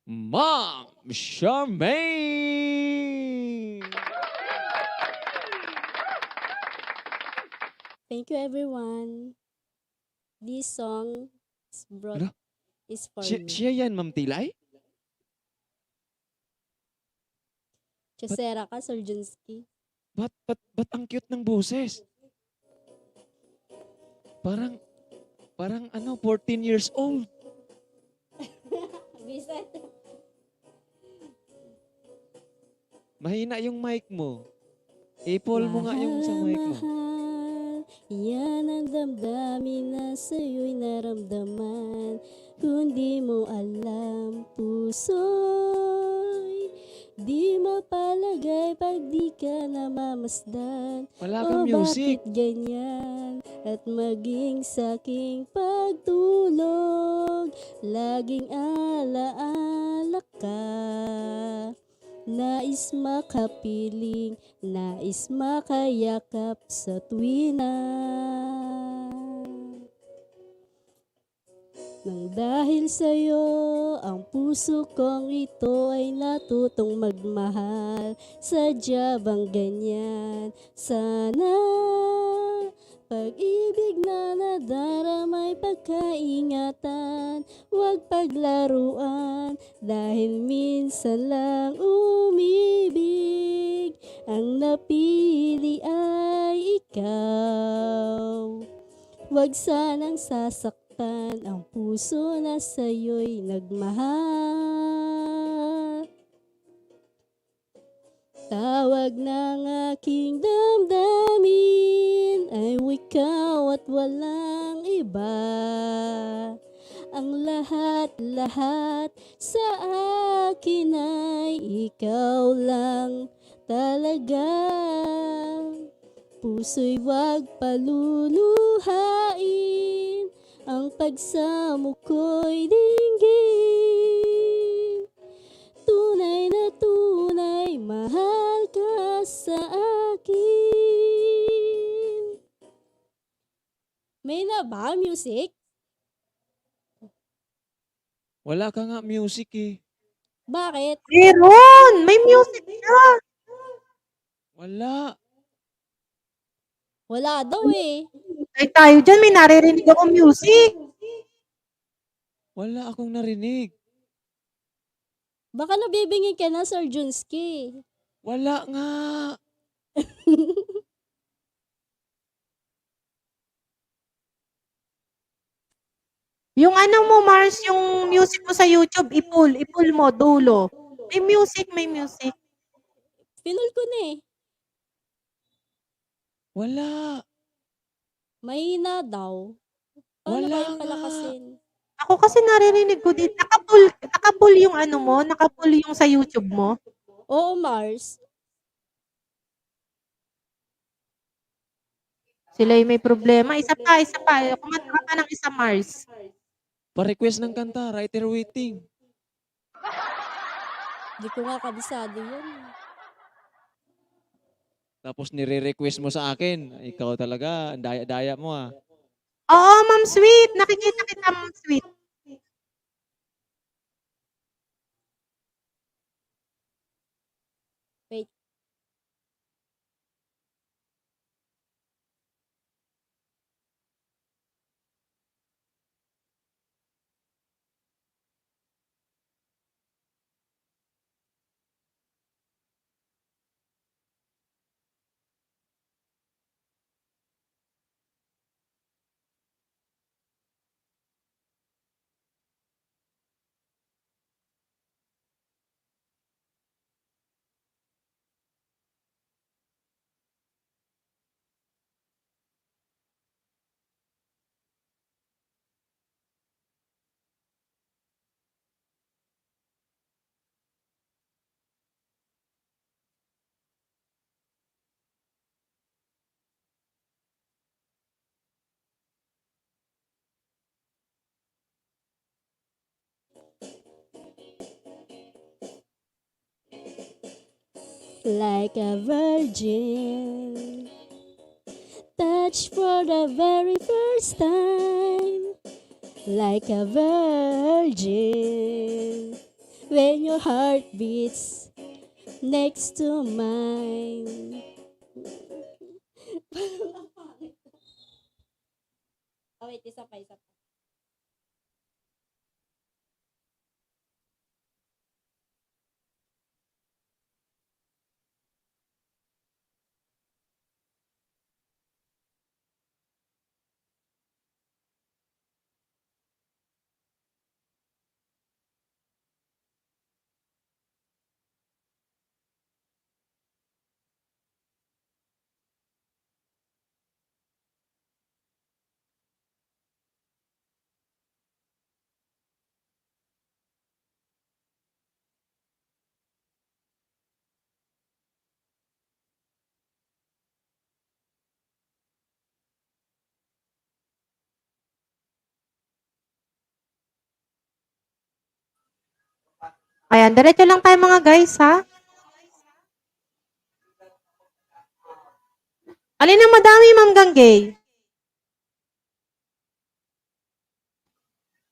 Ma'am Charmaine! Thank you, everyone. This song Ano? is for you. Siya yan, Ma'am Tilay? Chesera ka, Sir Junski. Ba't ang cute ng boses? Parang 14 years old. Biset. Mahina yung mic mo. I-pull mo nga yung sa mic mo. Mahal, yan ang damdamin na sa'yo'y naramdaman. Kung di mo alam, puso'y di mapalagay pag di ka namamasdan. Wala kang music. Bakit ganyan? At maging sa'king pagtulog, laging alaala ka. Nais makapiling, nais makayakap sa tuwina. Nang dahil sa'yo, ang puso kong ito ay natutong magmahal. Sadya bang ganyan? Sana pag-ibig na nadaramay pagkaingatan, huwag paglaruan, dahil minsan lang umibig, ang napili ay ikaw. Huwag sanang sasaktan ang puso na sa'yo'y nagmahal. Tawag ng aking damdamin ay ikaw at walang iba. Ang lahat-lahat sa akin ay ikaw lang talaga. Puso'y wag paluluhain, ang pagsamo ko'y dinggin. Tunay na tunay, mahal ka sa akin. May na ba music? Wala ka nga music eh. Bakit? Meron! May music na! Wala. Wala daw eh. Ay tayo dyan, may naririnig ako music. Wala akong narinig. Baka nabibingin ka na, Sir Junski. Wala nga. Yung ano mo, Mars, yung music mo sa YouTube, i-pull mo, dulo. May music. Pinul ko na eh. Wala. Mahina daw. Paano Wala kayong nga. palakasin? Ako kasi naririnig ko din. Nakapull yung ano mo, nakapull yung sa YouTube mo. Oo, Mars. Sila'y may problema. Isa pa. Kumanta ka pa ng isa, Mars. Pa-request ng kanta, writer waiting. Di ko nga kabisado yun. Tapos nire-request mo sa akin. Ikaw talaga, ang daya-daya mo ah. Oo, Ma'am Sweet. Nakikita kita, Ma'am Sweet. Wait. like a virgin. Touch for the very first time, like a virgin. When your heart beats next to mine. Oh, wait, isa pa, isa pa. Ayan, diretso lang tayo mga guys, ha? Alin ang madami, Ma'am Ganggay?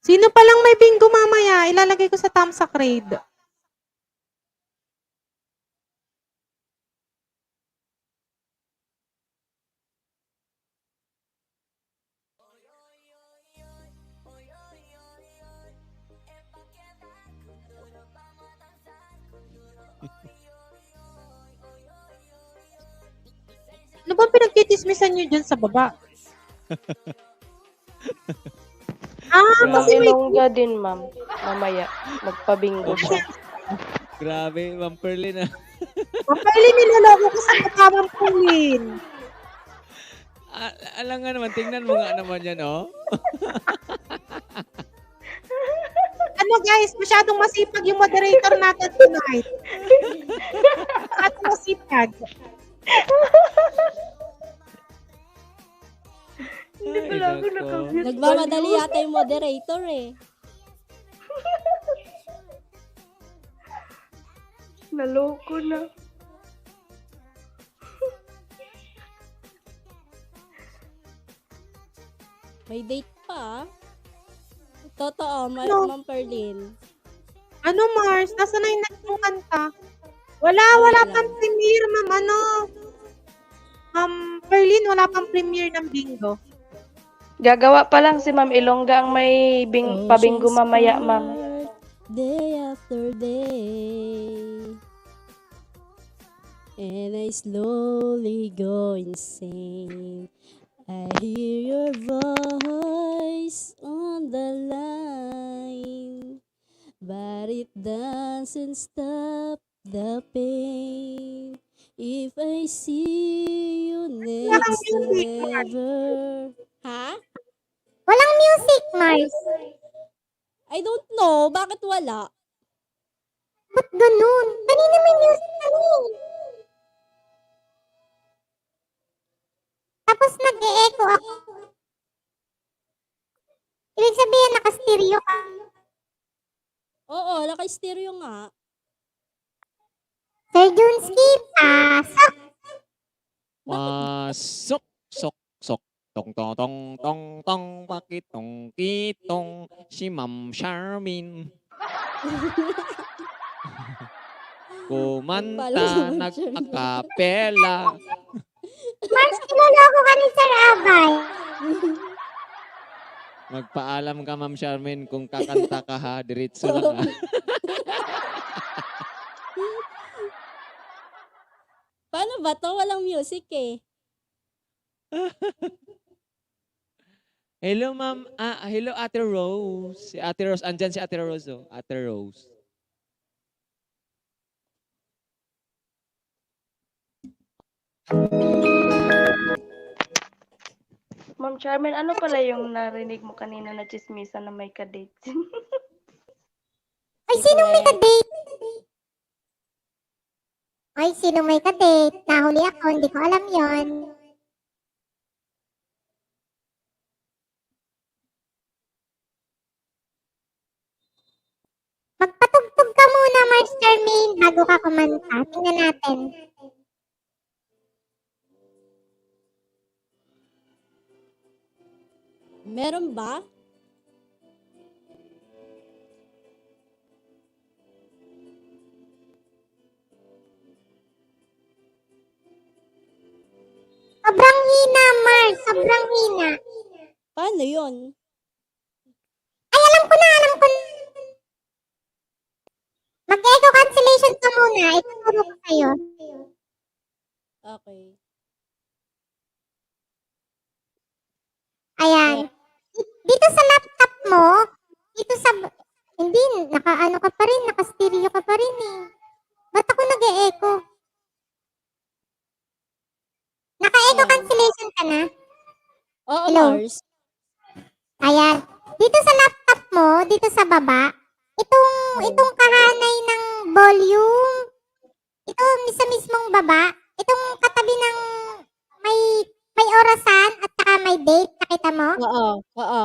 Sino palang may bingo mamaya? Ilalagay ko sa Tamsa Grade. Ano ba pinagtitismisan nyo dyan sa baba? Si Ma'am Kasi may... Ilongga din, ma'am. Mamaya, magpabingo siya. Grabe, Ma'am Perlin ah. Kapali niloloko ko sa katamang pulin. Alam nga naman, tingnan mo nga naman yan, oh. Ano guys, masyadong masipag yung moderator natin tonight. At masipag. Hindi pala ako nakabit. Nagmamadali yata yung moderator eh. Naloko na. May date pa. Totoo, Ano? Ma'am Perlin. Ano Mars? Nasa na yung nagtong kanta? Wala pang premiere, ma'am. Ano? Perlin, wala pang premiere ng bingo. Gagawa pa lang si Ma'am Ilongga ang may pabingo mamaya, ma'am. Day after day. And I slowly go insane. I hear your voice on the line, but it doesn't stop the pain. If I see you next to never. Ha? Walang music, Mars. I don't know. Bakit wala? Ba't ganun? Kanina may music kami. Tapos nag-e-echo ako. Ibig sabihin, naka-stereo ka. Oo, naka-stereo nga. Sir Junski, pasok. Pasok, sok, sok. Tong tong tong tong tong pakitong kitong si Ma'am Charmin. Kumanta, Palo, nag-acapella. Mars, niloloko ka ni Sir Abay. Magpaalam ka, Ma'am Charmin, kung kakanta ka ha, diretso lang ha. Paano ba to? Walang music eh. Hello, Ma'am. Hello, Ate Rose. Si Ate Rose, andyan si Ate Rose, oh. Ate Rose. Ma'am Charmin, ano pala yung narinig mo kanina na chismisan na may kadate? Ay, sinong may ka-date? Ay, sinong may ka-date? Nahuli ako, hindi ko alam yon. Magpatugtog ka muna, Mars. Mars Charmaine, bago ka kumanta. Tingnan natin. Meron ba? Sobrang hina, Mars. Sobrang hina. Paano yun? Ay, alam ko na, alam ko na. Mag-echo cancellation ka muna. Ituturo ko sa'yo. Okay. Ayan. Dito sa laptop mo, dito sa... Hindi, naka-ano ka pa rin, naka-stereo ka pa rin eh. Ba't ako nag-e-echo? Naka-echo Oh. cancellation ka na? Oo, Hello? Mars. Ayan. Dito sa laptop mo, dito sa baba, itong kahanay ng volume, ito sa mismong baba, itong katabi ng may orasan at saka may date, nakita mo? Oo, oo.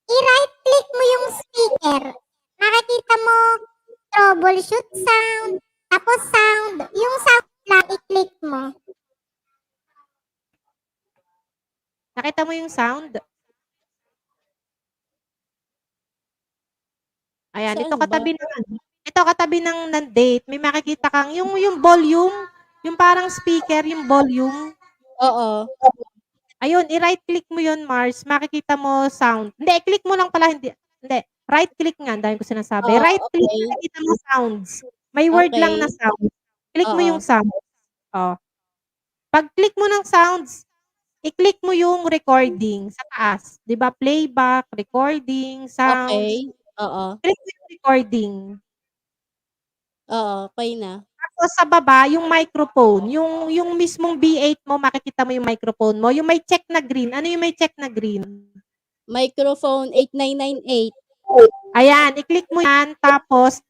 I-right click mo yung speaker. Makikita mo troubleshoot sound, tapos sound, yung sound lang i-click mo. Nakita mo yung sound? Ayan, Saan ito ba? katabi ng date, may makikita kang yung volume, yung parang speaker, yung volume. Oo. Ayun, i-right click mo yun, Mars. Makikita mo sound. Hindi, click mo lang pala. Hindi. Right click nga. Ang dami ko sinasabi. Oo, Right click, okay. makikita mo sounds. May word lang na Okay. sound. Click mo Oo. yung sound. Oh. Pag click mo ng sounds, i-click mo yung recording sa taas. 'Di ba? Playback, recording, sounds. Okay. Oo. Click mo yung recording. Oo, okay na. Tapos sa baba, yung microphone. Yung mismong B8 mo, makikita mo yung microphone mo. Yung may check na green. Ano yung may check na green? Microphone 8998. Ayan, i-click mo yan, tapos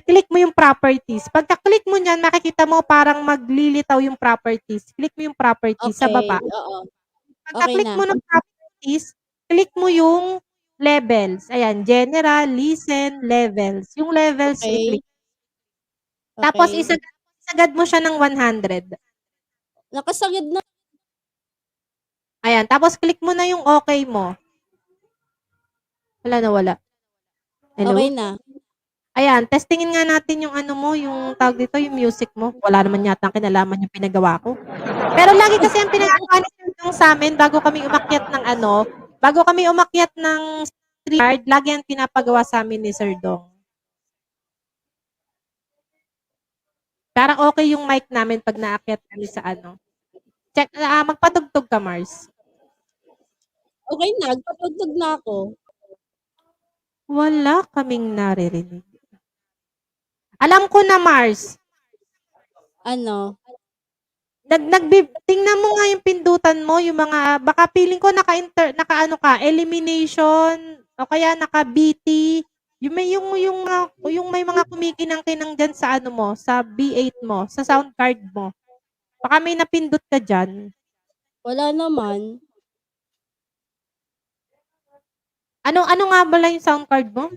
click mo yung properties. Pagka-click mo niyan, makikita mo parang maglilitaw yung properties. Click mo yung properties sa Okay, baba. oo. Okay Pagka-click na. mo ng properties, click mo yung levels. Ayan, general, listen, levels. Yung levels, Okay. i-click. Tapos, Okay. isagad mo siya ng 100. Nakasagad na. Ayan, tapos click mo na yung okay mo. Wala na, wala. Hello? Okay na. Ayan, testingin nga natin yung ano mo, yung tawag dito, yung music mo. Wala naman yata ang kinalaman yung pinagawa ko. Pero lagi kasi ang pinagawa ni Sir Dong sa amin bago kami umakyat ng StreamYard, lagi ang pinapagawa sa amin ni Sir Dong. Parang okay yung mic namin pag naakyat kami sa ano. Check, magpatugtog ka, Mars. Okay na, nagpatugtog na ako. Wala kaming naririnig. Alam ko na, Mars. Ano? Tingnan mo nga yung pindutan mo, yung mga, baka feeling ko naka-ano ka, elimination, o kaya naka-BT, yung may mga kumikinang-kinang dyan sa ano mo, sa B8 mo, sa sound card mo. Baka may napindot ka dyan. Wala naman. Ano nga pala yung sound card mo?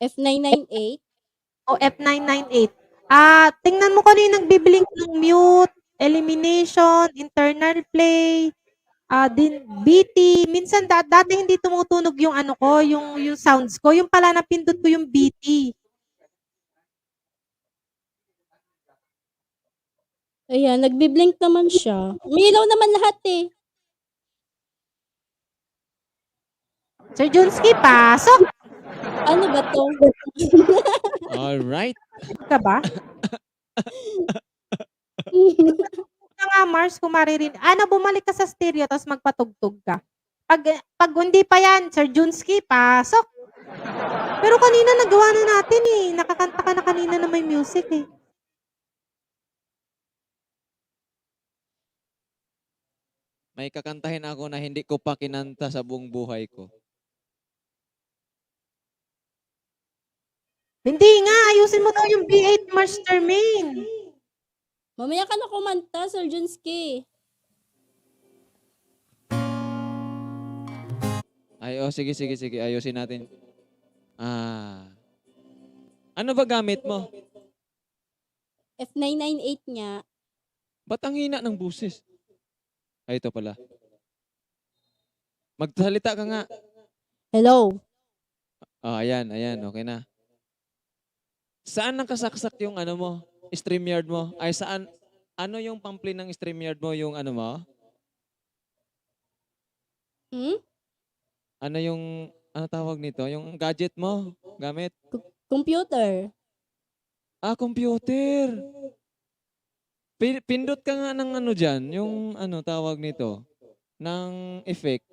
F998. O F998. Tingnan mo kung ano yung nagbiblink ng mute, elimination, internal play, din BT. Minsan dati hindi tumutunog yung ano ko, yung sounds ko. Yung pala napindot ko yung BT. Ayan, nagbi-blink naman siya. Umilaw naman lahat eh. Sir Junsky, pasok Ano ba to? Alright. ka ba? Na nga, Mars, kung maririnig. Bumalik ka sa stereo tapos magpatugtog ka. Pag hindi pa yan, Sir Junsky, pasok. Pero kanina nagawa na natin eh. Nakakanta ka na kanina na may music eh. May kakantahin ako na hindi ko pa kinanta sa buong buhay ko. Hindi nga, ayusin mo daw yung B8 Master Main. Mamaya ka na kumanta, Sir Junsky. Ay, sige. Ayusin natin. Ano ba gamit mo? F998 nga. Ba't ang hina ng busis? Ay, ito pala. Magsalita ka nga. Hello. Ayan, okay na. Saan nakasaksak yung ano mo? StreamYard mo? Ay, saan? Ano yung pamplin ng StreamYard mo? Yung ano mo? Ano yung, ano tawag nito? Yung gadget mo? Gamit? Computer. Computer. Pindot ka nga ng ano dyan, yung ano tawag nito, ng effect.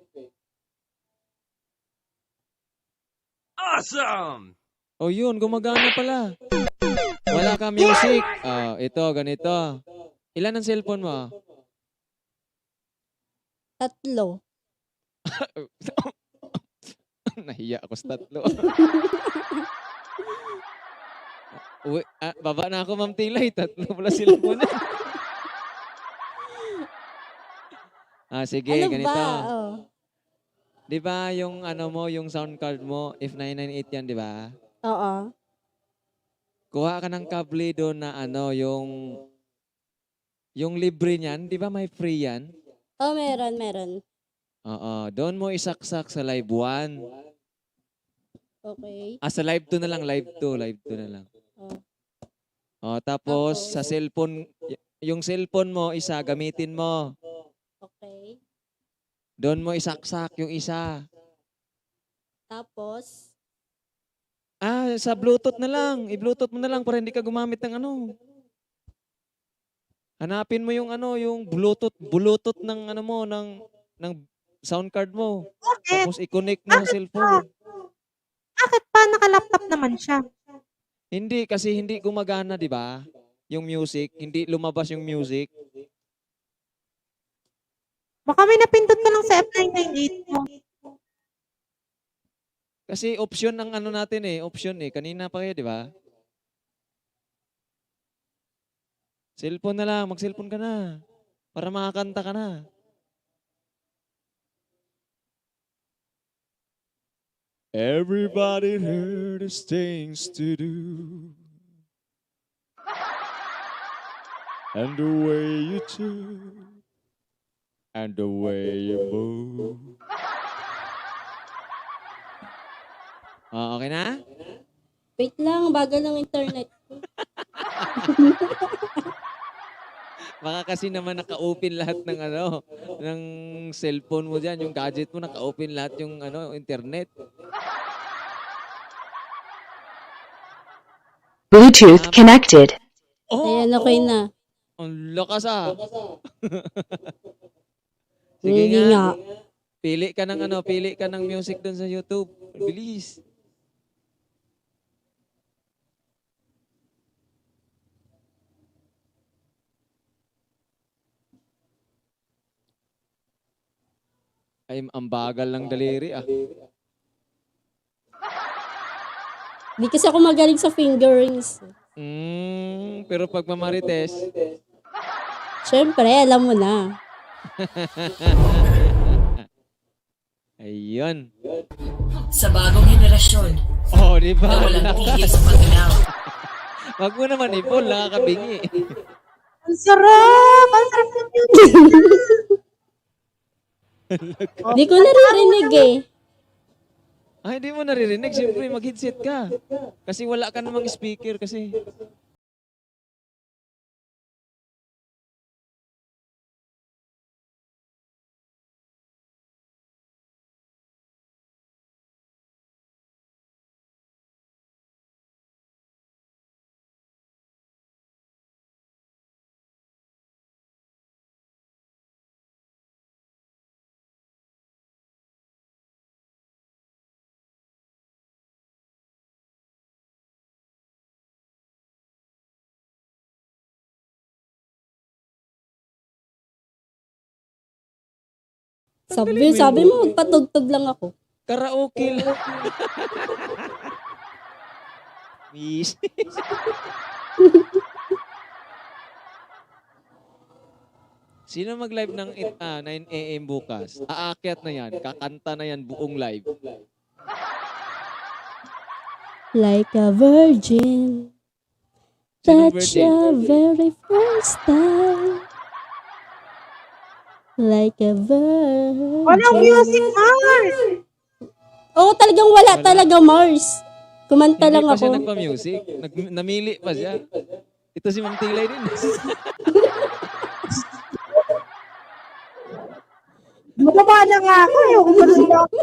Awesome! O yun, gumagana pala. Wala ka music. Ito, ganito. Ilan ang cellphone mo? 3. Nahiya ako sa 3. Uy, baba na ako, Ma'am Tilay. 3 pala cellphone. Sige, Ano ganito. ba? Oh. Di ba yung ano mo, yung sound card mo, F998 yan, di ba? Oo. Kuha ka ng kable doon na ano, yung libre niyan, di ba may free yan? Oh, meron. Oo, doon mo isaksak sa live 1. Okay. Sa live 2 na lang, live 2 na lang. Tapos sa cellphone, yung cellphone mo, isa, gamitin mo. Okay. Doon mo isaksak yung isa. Tapos, Sa Bluetooth na lang. I-Bluetooth mo na lang para hindi ka gumamit ng ano. Hanapin mo yung ano, yung Bluetooth ng ano mo, ng sound card mo. Bakit? Tapos i-connect mo sa cellphone. Bakit pa naka-laptop naman siya? Hindi, kasi hindi gumagana, di ba? Yung music, hindi lumabas yung music. Baka may napindot ka lang sa F998 mo. Kasi option ng ano natin option Kanina pa kayo, di ba? Cellphone na lang, mag-cellphone ka na. Para makakanta ka na. Everybody there's things to do. And the way you do. And the way you move. Okay na? wait lang, bagal ng internet ko. Baka kasi naman naka-open lahat ng ano, ng cellphone mo diyan, yung gadget mo naka-open lahat yung ano, internet. Bluetooth connected. Ayan, okay na. Ang lakas Sige Hindi nga. Pili ka ng music doon sa YouTube. Bilis. Ay, ang bagal ng daliri Di kasi ako magaling sa fingerings. Pero pag mamarites, Siyempre, alam mo na. ayun. Sa bagong henerasyon Di ba? na walang tigil sa paglaw. Wag mo naman ipon, nakakabingi. Ang sarap! Ang sarap ng music! Di ko naririnig eh. Hindi mo naririnig. Siyempre, mag-headset ka. Kasi wala ka namang speaker kasi. Sabi mo, magpatugtog lang ako. Karaoke lang. Miss. Sino mag-live ng 9 a.m. bukas? Aakyat na yan. Kakanta na yan buong live. Like a virgin. Sinong Touch virgin? the very first time. Like a virgin. Walang music, Mars! Oo, talagang wala talaga, Mars. Kumanta Hindi lang pa ako. siya nagpa-music. Namili pa siya. Ito si Ma'am Tilay din. Bumaba na nga ako. Ayoko pa rin ako.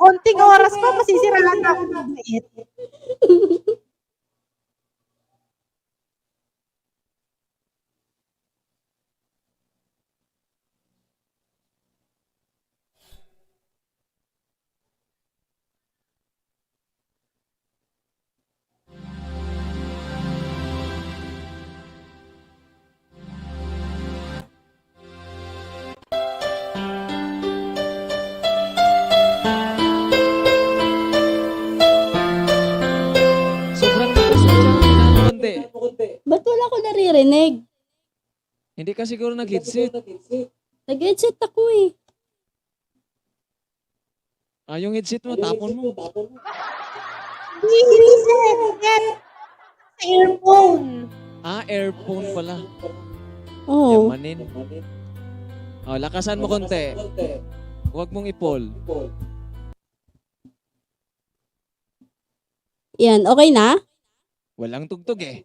Konting oras pa, masisiraan na ako ng bait. Sobrang lakas mo dyan. Konti. Ba't wala ko naririnig? Hindi ka siguro nag-headset. Nag-headset ako eh. Yung headset mo, tapon mo. Hindi sa headset. Sa earphone. Earphone pala. Oo. Yamanin. Lakasan mo konti. Huwag mong ipol. Yan, okay na? Walang tugtog eh.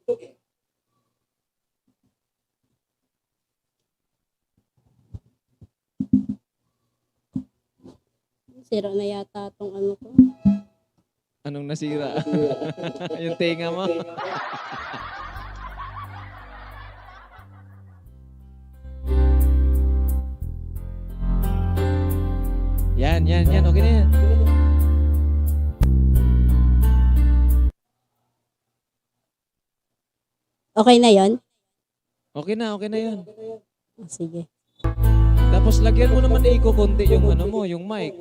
Sira na yata tong ano ko. Anong nasira? Yung tenga mo. Yan. Okay na yan. Okay na yon? Okay na yan. Sige. Tapos lagyan mo naman konti yung yung mic.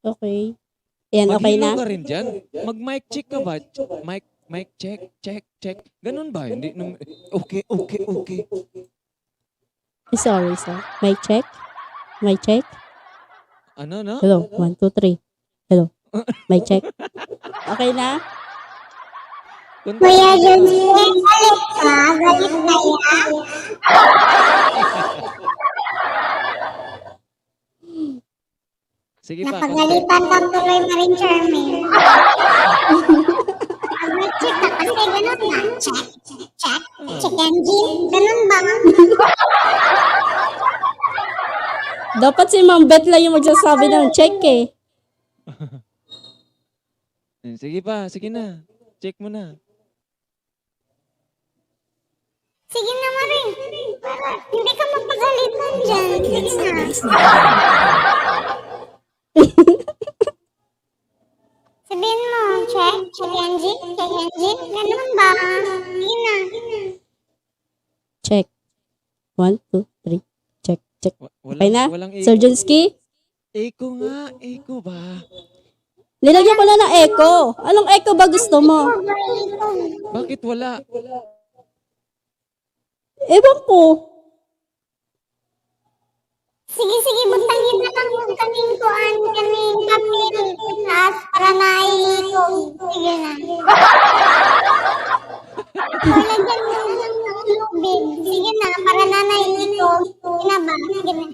Okay. Yan, okay Maghilo na? ka rin dyan. Mag-mic check ka ba? Mic check. Ganun ba? Hindi, okay. Sorry. Mic check? Mic check? Ano, no? Hello, 1, 2, 3. Hello. Mic check? Okay na? Kuya Johnson, galit ka? Galit na yan? Sige pa, konti. Napagalitan ka tuloy, Marin Charmaine. Mag-check ka kasi ganun na. Check engine. Ganun ba? Dapat si Ma'am Beth lang yung magsasabi ng check eh. Sige na. Check mo na. Sige na, Marin. Hindi ka mapagalitan dyan. Sige na. Sabihin mo, check engine. Ganun ba? Sige na. Check. 1, 2, 3. Check. Okay na? Walang Sir Junsky? Echo nga. Echo ba? Nilagyan ko na ng echo. Anong echo ba gusto mo? Bakit wala? Ewan ko. Sige, butangin na lang yung kaming kapil. Taas para nailiko. Sige na. Lagyan mo lang ng lubid. Sige na, para na nailiko. Sige na ba? Sige na.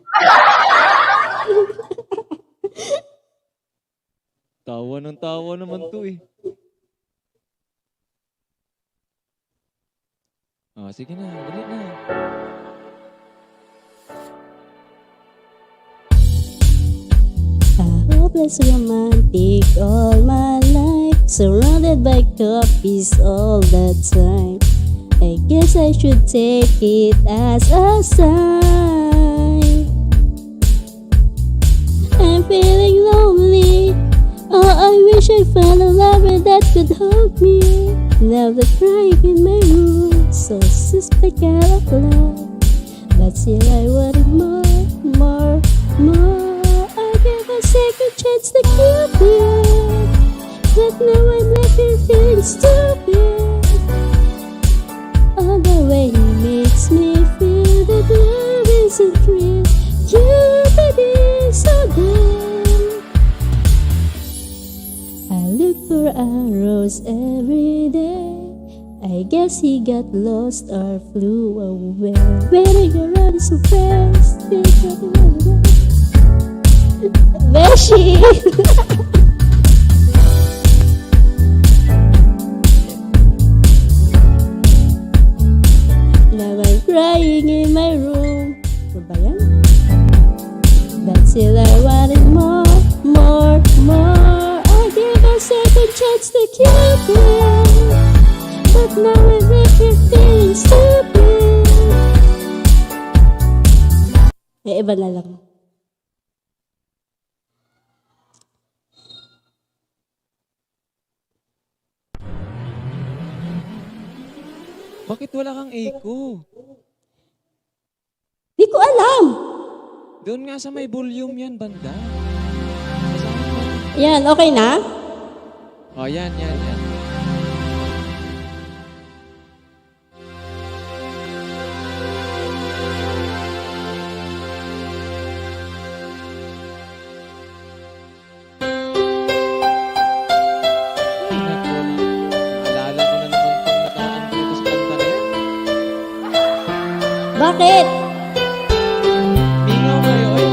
Tawa naman to eh. Sige na. Dali na. A hopeless romantic all my life, surrounded by copies all the time. I guess I should take it as a sign. I'm feeling lonely. Oh, I wish I found a lover that could hold me. Now the crying in my room, so suspect out of love. But still I wanted more. I gave a second chance to Cupid, but now I'm left here feeling stupid. Oh, the way he makes me feel that love isn't real. Cupid is so dumb. arrows every day. I guess he got lost or flew away. Running around so fast. Beshi! Now I'm crying in my room. Ano ba yan? But still I wanted more, more, more. I gave a second chance to keep it, but now I make you feel stupid. Iba na lang. Bakit wala kang echo? Di ko alam. Doon nga sa may volume yan, banda. Yan, okay na? Oh, yan, yan, yan. Ay, naku. Naalala ko na naman itong nakaraan dito sa kanta na yan. Bakit? Mingaw kayo, oy.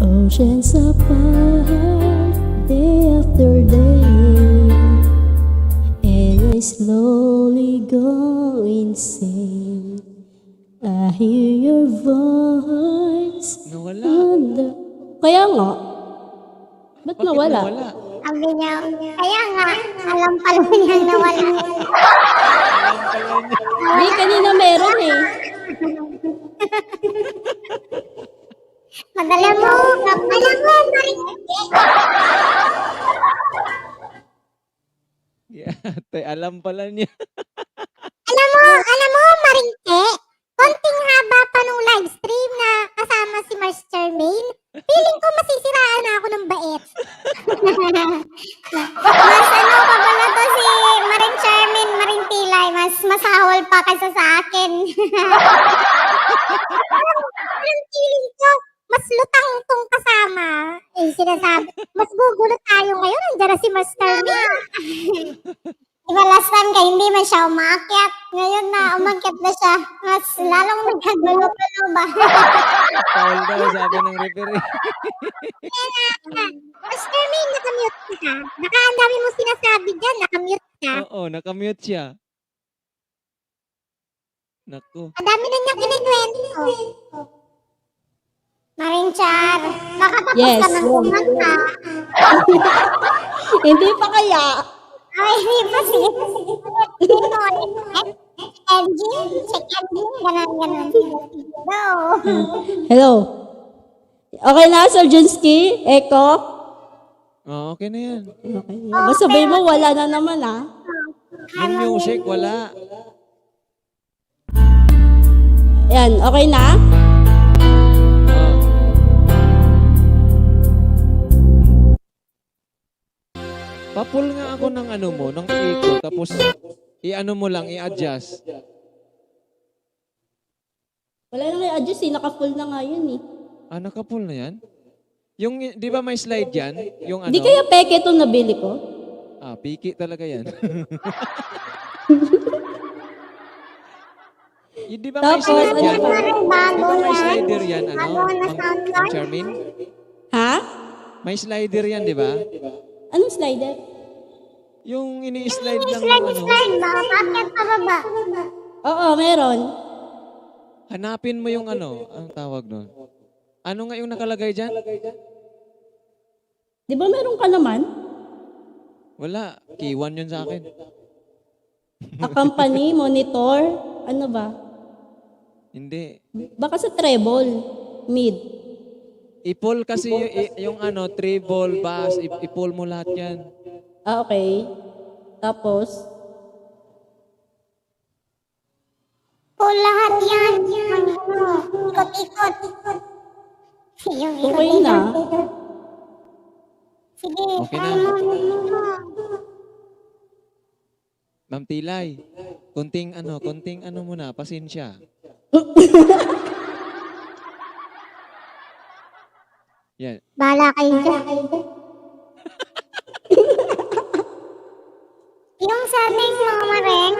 Oceans apart, day after day, and I slowly go insane. I hear your voice Nawala. on the... Kaya nga, ba't Bakit nawala? nawala? Sabi niya, kaya nga, alam pala niyang nawala. Di, kanina meron eh. Madala mo, Maringke. Yeah, ate, alam pala niya. Alam mo, Maringke, konting haba pa nung live stream na kasama si Mars Charmaine, feeling ko masisiraan na ako ng bait. Mas ano pa pala to si Maring Charmaine, Maring Tilay, mas masahol pa kaysa sa akin. Parang feeling ko, mas lutang tong kasama. Eh, sinasabi, mas gugulo tayo ngayon, nandiyan na si Mars Charmaine. Diba last time ka, hindi man siya umakyat. Ngayon na umakyat na siya. Mas lalong nagkagulo-gulo ba? Foul daw, sabi ng referee. Master May, nakamute ka. Baka ang dami mo sinasabi dyan, nakamute ka. Oo, nakamute siya. Naku. Ang dami na niya kinikwento. Maring Char, baka tapos Yes. ka ng kumanta. Hindi pa kaya. Ay, hindi pa sige. Sino? Engine? Check engine? Ganon. Go. Hello. Okay na, Sir Junsky? Echo? Oh, okay na yan. Okay. Basta sabihin mo, wala na naman ah. Yung music, wala. Yan, okay na? Oh. Papul nga ako ng ano mo, ng echo, tapos i-ano mo lang, i-adjust. Wala na nga adjust eh, naka-full na nga yun eh. Ah, naka-full na yan? Yung, di ba may slide yan? Yung ano? Hindi kaya peke itong nabili ko? Ah, piki talaga yan. Di ba may Tapos, slide ano yan? pa? Di Bago ba may yan. slider yan, ano? Bago na soundboard. Charmin? Ha? May slider yan, di ba? Anong slider? Yung ini-slide lang ng ano. Slide ba? Paket pa baba. Oo, meron. Hanapin mo yung ano, ang tawag doon. Ano nga yung nakalagay dyan? Di ba meron ka naman? Wala. Key 1 yun sa akin. A company, monitor, ano ba? Hindi. Baka sa treble, mid. I-pull kasi yung ano, treble, bass, i-pull mo lahat yan. Ah, okay. Tapos, Po lahat yan. Ikot-ikot. Yung okay na. Sige, Okay try na. mo mismo. Ma'am Tilay, konting ano muna, pasensya. Yan. Bahala kayo dyan. Yung settings mo, Mareng,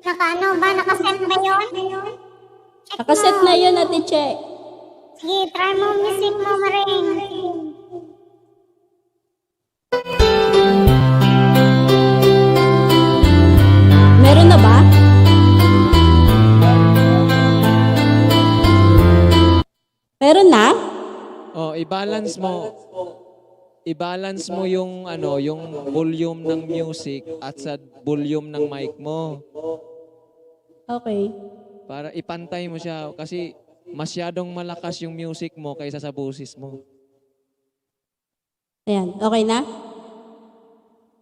naka-ano ba? Nakaset ba yun? Check Nakaset mo. na yun, Ate Che. Sige, try mo music mo, Mareng. Meron na ba? Meron na? Oh, i-balance mo. I-balance mo yung yung volume ng music at sa volume ng mic mo Okay. para ipantay mo siya kasi masyadong malakas yung music mo kaysa sa boses mo. Ayan, okay na?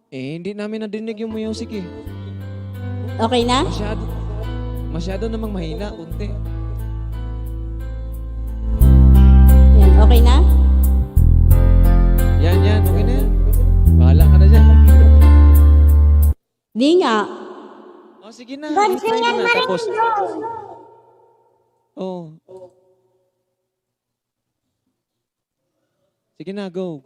Eh, hindi namin nadinig yung music eh. Okay na? Masyado namang mahina, unti. Ayan, okay na? Yan, okay na yan. Bahala ka na dyan. Di nga. Oh, sige na. Godso i-try mo yan, na. Mareng, Tapos, go. oh. Sige na, go.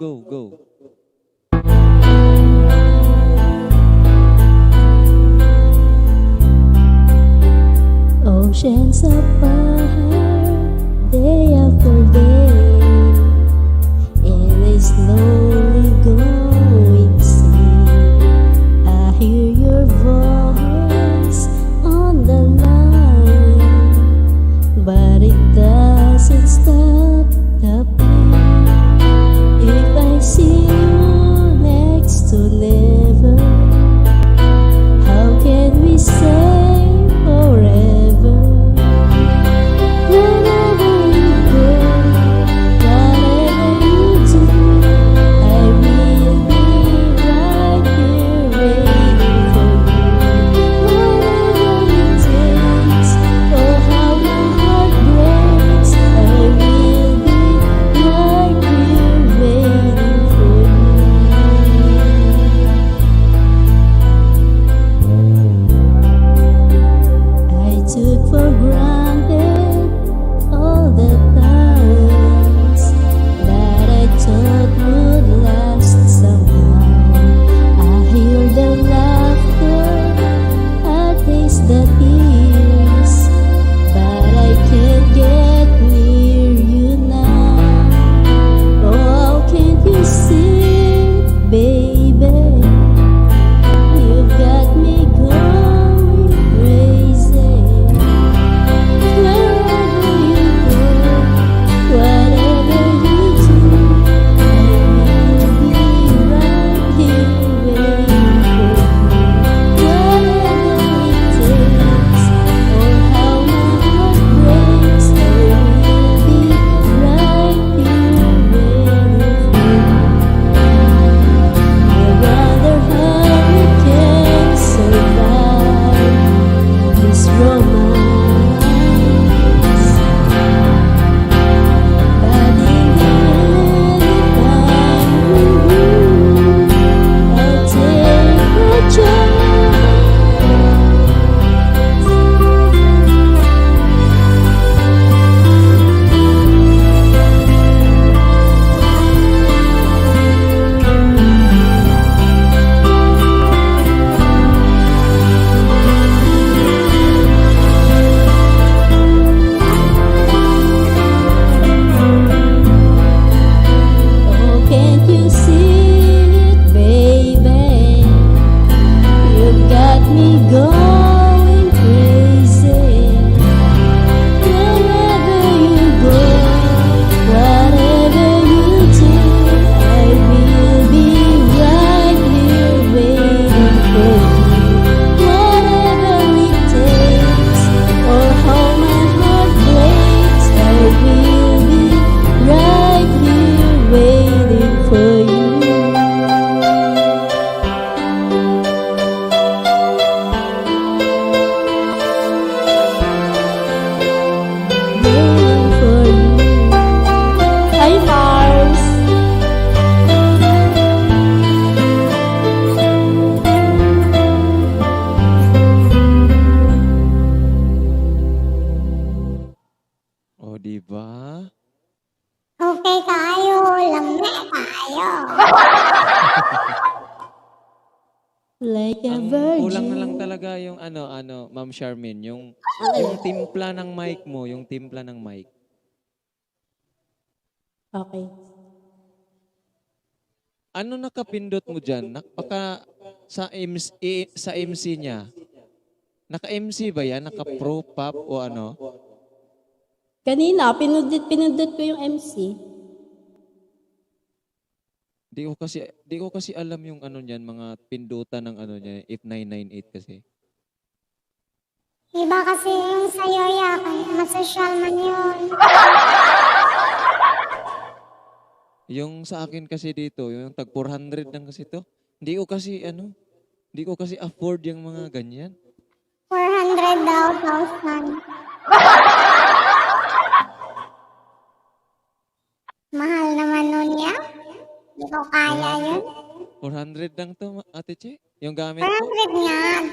Oceans apart, day after day, and I slowly go insane. I hear your voice on the line, but it doesn't stop the pain. If I see you next to never, how can we say forever? Wherever you go, whatever you do, I will be right here waiting for you. Whatever it takes, oh how my heart breaks, I will be right here waiting for you. Di ba? Okay kayo, lami kayo. Like a Ang virgin. kulang na lang talaga yung Ma'am Charmaine, yung timpla ng mic mo, yung timpla ng mic. Okay. Ano nakapindot mo dyan? Baka sa MC niya. Naka-MC ba yan? Naka-pro, pop o ano? Kanina, pinundot ko yung MC. Di ko kasi alam yung niyan, mga pindutan ng niya, if 998 kasi. Iba kasi yung sa'yo, ya. Masosyal man yun. Yung sa akin kasi dito, yung tag 400 lang kasi to. Hindi ko kasi afford yung mga ganyan. 400 daw, 1,000. Mahal naman nun, ya. Hindi ko kaya yun. 400 lang to, Ate Che. Yung gamit ko. 400 nga,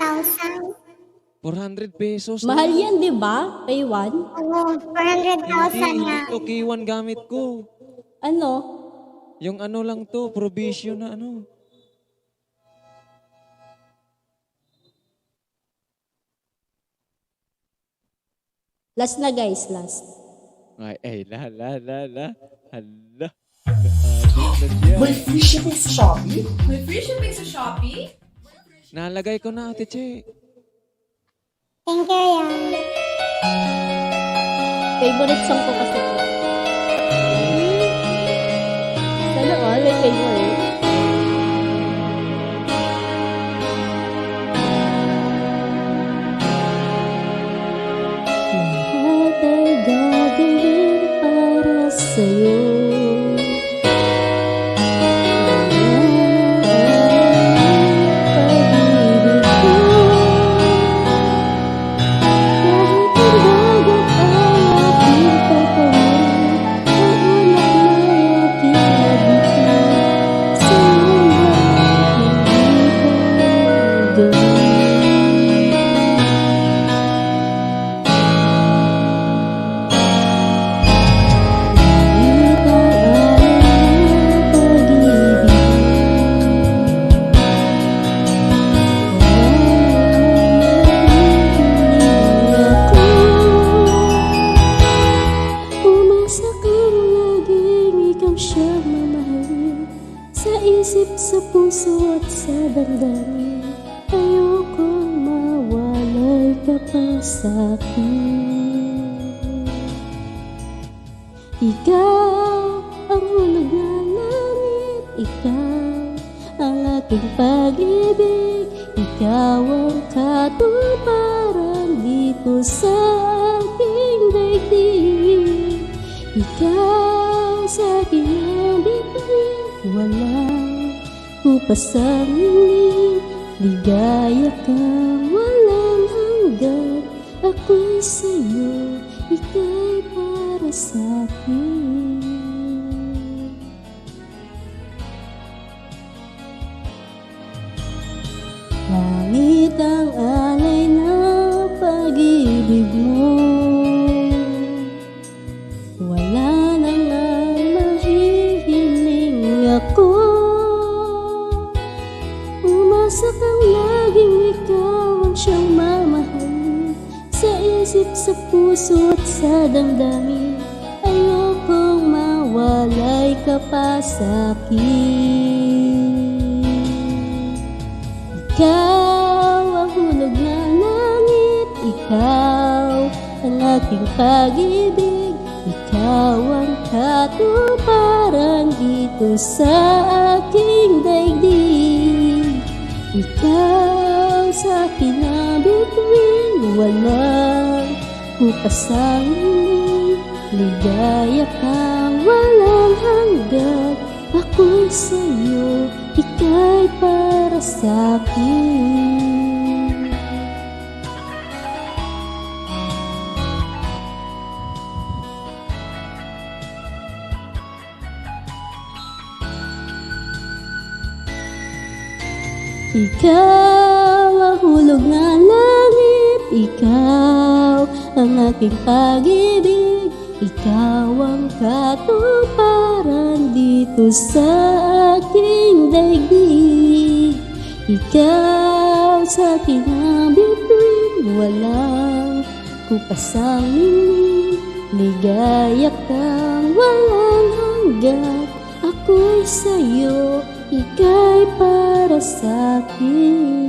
1,000. 400 pesos. Mahal yan, di ba? Pay one? Oo, 400,000 nga. Hindi to K1 gamit ko. Ano? Yung lang to, provision na . Last na guys, last. Ay, la. Hala. May free shipping sa Shopee? May free shipping sa Shopee? Nalagay ko na, Ate Che. Thank you, ya. Favorite song ko kasi. Sana all may favorite. Lahat ay gagawin para sa'yo. Sa puso at sa damdamin, ayokong mawalay ka pa sa'kin. Ikaw ang hulog na langit, ikaw ang aking pag-ibig, ikaw ang katuparan dito sa aking daigdig. Ikaw sa aking ang bituin, walang kupasangin, ligaya kang walang hanggan. Ako'y sa'yo, ika'y para sa'kin. Langit ang alay ng pag-ibig mo, wala nang mahihiling ako. Umasa kang laging ikaw ang siyang mamahalin, sa isip, sa puso at sa damdamin, ayokong mawalay ka pa sa'kin. Ikaw ang hulog na langit, ikaw ang aking pag-ibig, ikaw ang katuparan dito sa aking daigdig. Ikaw sa akin na bituin, walang kupasangin, ligaya kang walang hanggan. Ako'y sa'yo, ika'y para sa'kin. Ikaw ang hulog na langit, ikaw ang aking pag-ibig, Ikaw ang katuparan dito sa aking daigdig. Ikaw sa aking bituin, walang kupasang mili. Ligaya kang walang hanggan. Ako'y sa'yo, ika'y para sa'kin.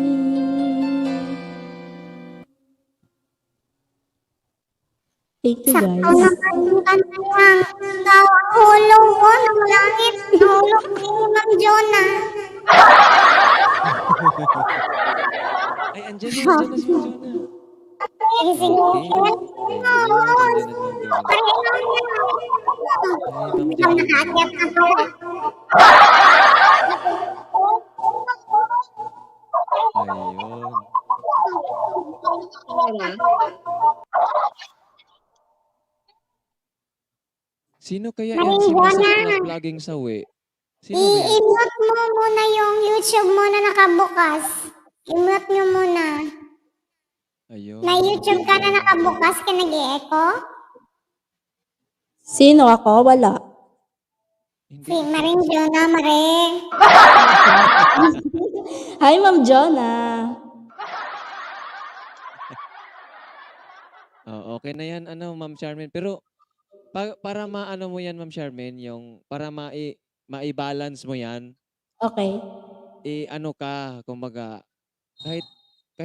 Thank you, Sakto guys. naman yung kanta niyang ikaw ang hulog ko ng langit. Hulog ni Ma'am Jonah. Ay, andyan na si Ma'am Jonah. Sige, sige. Okay. Ayun. Ayun, andyan na si Ma'am Jonah. Pareho na. Ay, Ma'am Ikaw Jonah. nakaakyat na pala. Ayun. Sino kaya yan sumasaklap laging sawi? Sino ba yan? I-mute mo muna yung YouTube mo na nakabukas. I-mute nyo muna. Ayun. May YouTube ka na nakabukas ka nag-i-echo? Sino ako? Wala. Hindi. Si Maring Jonah, Maring. Hi, Ma'am Jonah. Oh, okay na yan, Ma'am Charmaine. Pero para maano mo yan, Ma'am Charmaine, yung para mai-balance mo yan, Okay. ano ka, kumbaga, kahit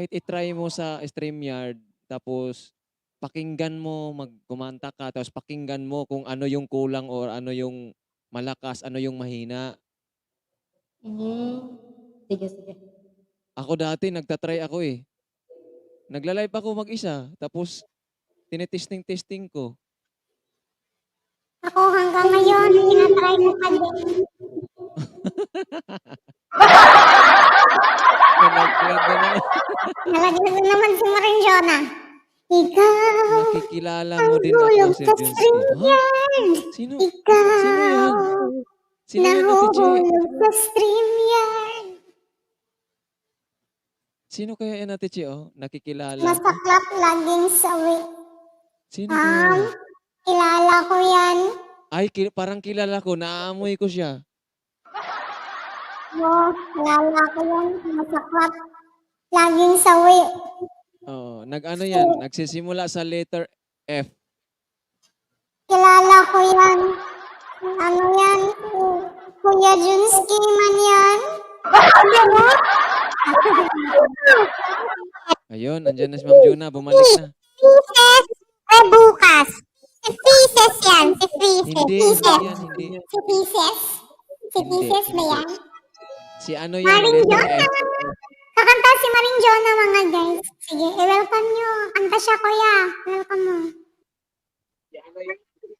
i-try mo sa StreamYard, tapos pakinggan mo, kumanta ka, tapos pakinggan mo kung ano yung kulang or ano yung malakas, ano yung mahina. Sige, sige. Ako dati, nagtatry ako eh. Nagla-live ako mag-isa, tapos tinetesting-testing ko. Ako hanggang ngayon, tinatry ko pa din. Nalaglag na naman si Maring Jonah. Ikaw, Nakikilala mo din ako, nahulog Sir sa Junski. StreamYard. Sino? Ikaw, Sino yan? Sino yan, Ate Che? nahulog sa StreamYard. Sino kaya yan, Ate Che, oh? Nakikilala ko? Masaklap laging sawi. Sino kaya yan? Kilala ko yan. Ay, parang kilala ko. Naaamoy ko siya. Kilala ko yan. Masaklap laging sawi. Oo. Nag-ano yan? Nagsisimula sa letter F. Kilala ko yan. Ano yan? Kuya Junski man yan. Ayun, andyan na si Ma'am Jonah. Bumalik na. Pieces ay bukas. Si Pieces yan. Si Pieces. Hindi, Pieces. hindi yan, hindi. Si Pieces. Si Hindi, Pieces ba hindi. yan? Si ano yan, Maring letter Jonah. F. Kakanta si Maring Jonah mga guys. Sige, i-welcome nyo. Kanta siya kuya. Welcome mo.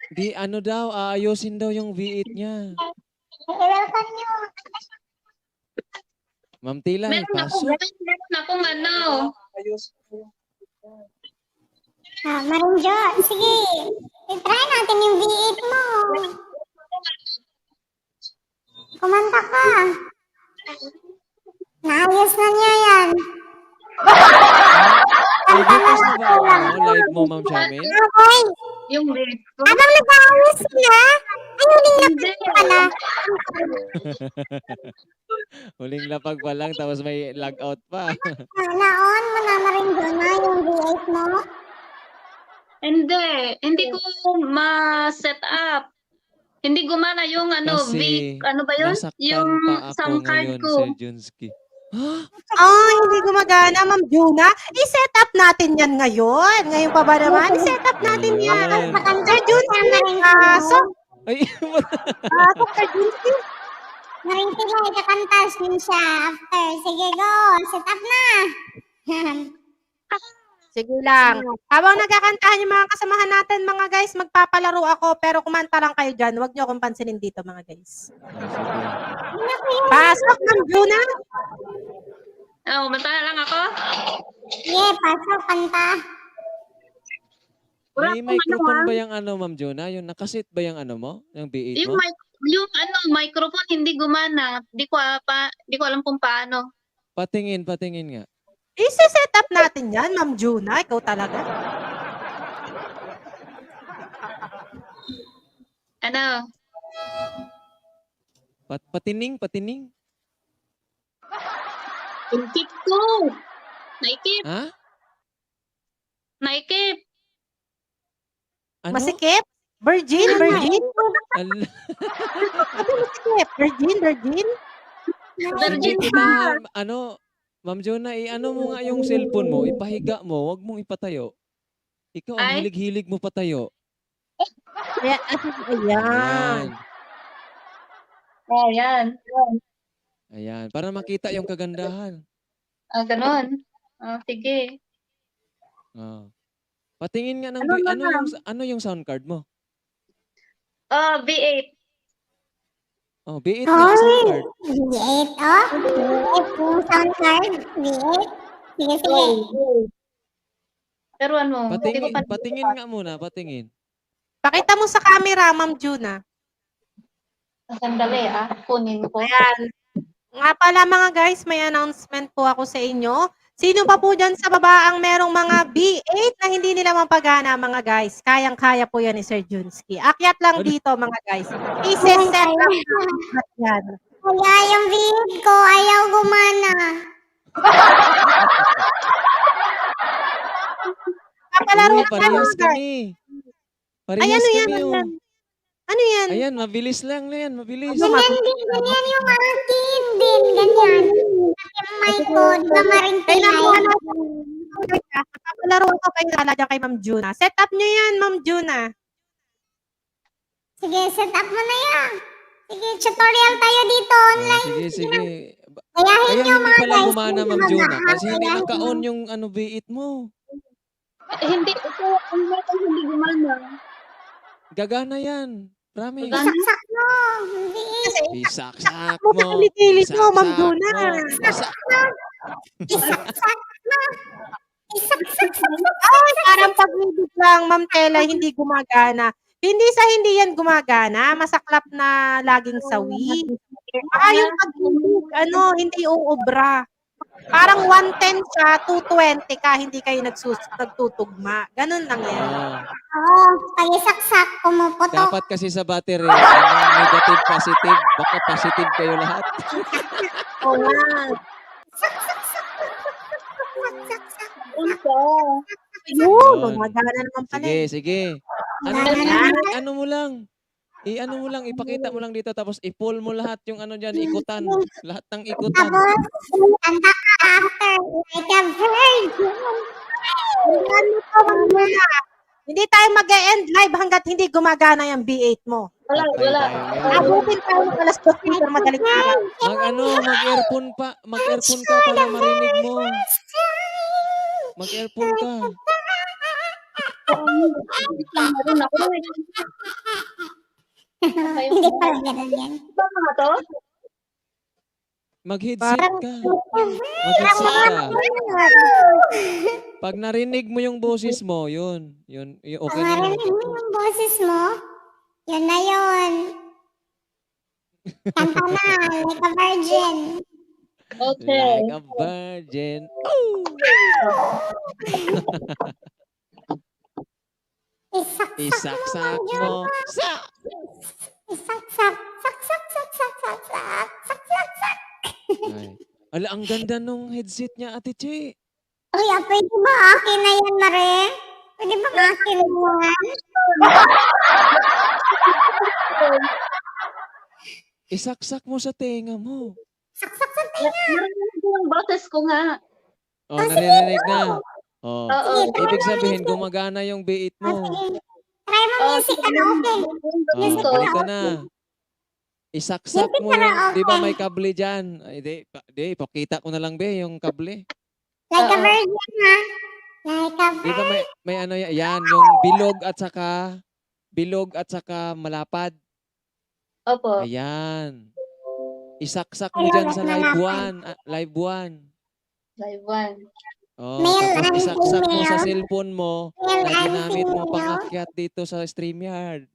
Di, ano daw, aayusin daw yung V8 niya. I-welcome nyo. Ma'am Tilay, pasok. Meron akong ano. Maring Jonah. Sige. I-try natin yung V8 mo. Kumanta ka. Naayos na niya yan. Ay, bukas na ba ang live mo, Ma'am Charmaine? Okay. Yung date ko. Habang nag-aayos sila, ay huling lapit pala. Huling lapag pa lang, tapos may log out pa. Naon mo na Maring Jonah yung V8 mo. Hindi ko ma-set up. Hindi gumana yung ano, Kasi ano ba yun? nasaktan Yung pa ako sound card ngayon, ko. Sir Junski. Hindi gumagana, Ma'am Jonah. I-set up natin yan ngayon. Ngayon pa ba naman? I-set up natin yan. Ayun. Sir Junski, Maring Pasok. Ay, Pasok, Sir Junski. Maring Tilay, kakantas din siya after. Sige, go. Set up na. Sige lang. Habang nagkakantahan yung mga kasamahan natin, mga guys, magpapalaro ako, pero kumanta lang kayo dyan. Huwag niyo akong pansinin dito, mga guys. Pasok, Ma'am Jonah. Manta na lang ako. Sige, pasok, kanta. Wala may akong microphone ano, ba yung ano, Ma'am Jonah? Yung nakasit ba yung ano mo? Yung V8 Yung mo? yung ano, microphone hindi gumana. Di ko alam kung paano. Patingin nga. I-set up natin yan, Ma'am Jonah. Ikaw talaga. Ano? Patining? Inkip ko. Naikip. Ha? Naikip. Ano? Masikip? Virgin? Virgin? Ala, Sabi masikip? Virgin? Virgin? hindi Virgin kita, ka. Ma'am Jonah, ano mo nga yung cellphone mo, ipahiga mo, wag mong ipatayo. Ikaw, ang Ay. hilig-hilig mo patayo. Ayan. Ayan. Oh, yan. Ayan, para makita yung kagandahan. Ganon. Sige. Oh. Patingin nga ng Ano na lang? ano yung sound card mo? V8. Oh, B8 nga sound card. V8, oh. V8 yung sound card. V8. Sige, sige. Pero ano, hindi ko Patingin nga muna, patingin. Pakita mo sa camera, Ma'am Juna. Sandali, kunin ko. Ayan. Nga pala mga guys, may announcement po ako sa inyo. Sino pa po dyan sa baba ang merong mga B8 na hindi nila mapagana mga guys? Kayang-kaya po yan ni Sir Junsky. Akyat lang dito mga guys. I-set up yan. Kaya yung V8 ko, ayaw gumana. Papalaro Uy, na tayo parehas mga guys. kami. Ay, Parehas ano yan? kami, oh. Ano yan? Ayan, mabilis lang na yan, mabilis. Ganyan din, ganyan yung akin din. Ganyan. Yung mic ko, di ba maring Papalaro ko kayo dyan kay Ma'am Juna. Set up nyo yan, Ma'am Juna. Sige, set up mo na yan. Sige, tutorial tayo dito Oh, online. sige. Kayahin Kaya nyo hindi mga pala guys. gumana, Ma'am Jonah, kasi hindi naka-on yung B8 mo. Hindi, ito, hindi gumana. Gagana yan. Promise. Saksak mo. V8. Isaksak Mo sa mo. kilikili mo, Ma'am Isaksak Juna. mo. Isaksak mo. Isaksak. Ay, parang pag-ibig lang, Ma'am Tela, hindi gumagana. Hindi sa hindi yan gumagana, masaklap na laging sawi. Yung pag-ibig, hindi uubra. Parang 110 siya, 220 ka, hindi kayo nagtutugma. Ganun lang yan. Oo, pag isaksak, pumuputok. Dapat kasi sa battery, negative, positive. Baka positive kayo lahat. Oo nga. Yun, gumagana naman pala. Sige. Ano mo lang, ipakita mo lang dito, tapos i-pull mo lahat yung dyan, ikutan. Lahat ng ikutan. Tapos, kanta ka after, like a virgin. Hindi tayo mag-e-end live hanggat hindi gumagana yung B8 mo. Wala. Abutin tayo ng alas 2 pero madaling araw. Mag-earphone ka para marinig mo. Mag-earphone ka. Hindi pala ganun yan. Ba mga to? Mag-headset ka. Mag-headset ka. Pag narinig mo yung boses mo, yun okay Kung na yun. narinig mo yung boses mo, yun na yun. Kanta na, like a virgin. Okay. Like a virgin. Isaksak mo. Isaksak. Saksak. Ay. Ala, ang ganda nung headset niya, Ate Che. Uy, pwede ba akin na yan, Mare? Pwede ba akin na yan? Isaksak mo sa tenga mo. Saksak sa tinga. Narinig ko yung boses ko nga. Oh, naririnig na. Oh. Oo. Ibig sabihin, gumagana yung B8 mo. Sige. Try mo music karaoke. Oh, balik ka na. Isaksak mo yung, di ba may kable dyan? Ay, di, pakita ko na lang, be, yung kable. Like a virgin, ha? Like a Di ba virgin. may yan, yung bilog at saka malapad. Opo. Ayan. Isaksak mo dyan sa live 1. Live 1. Live 1. Oh, Male tapos and isaksak mo sa female. cellphone mo Male na and ginamit mo female. pangakyat dito sa StreamYard.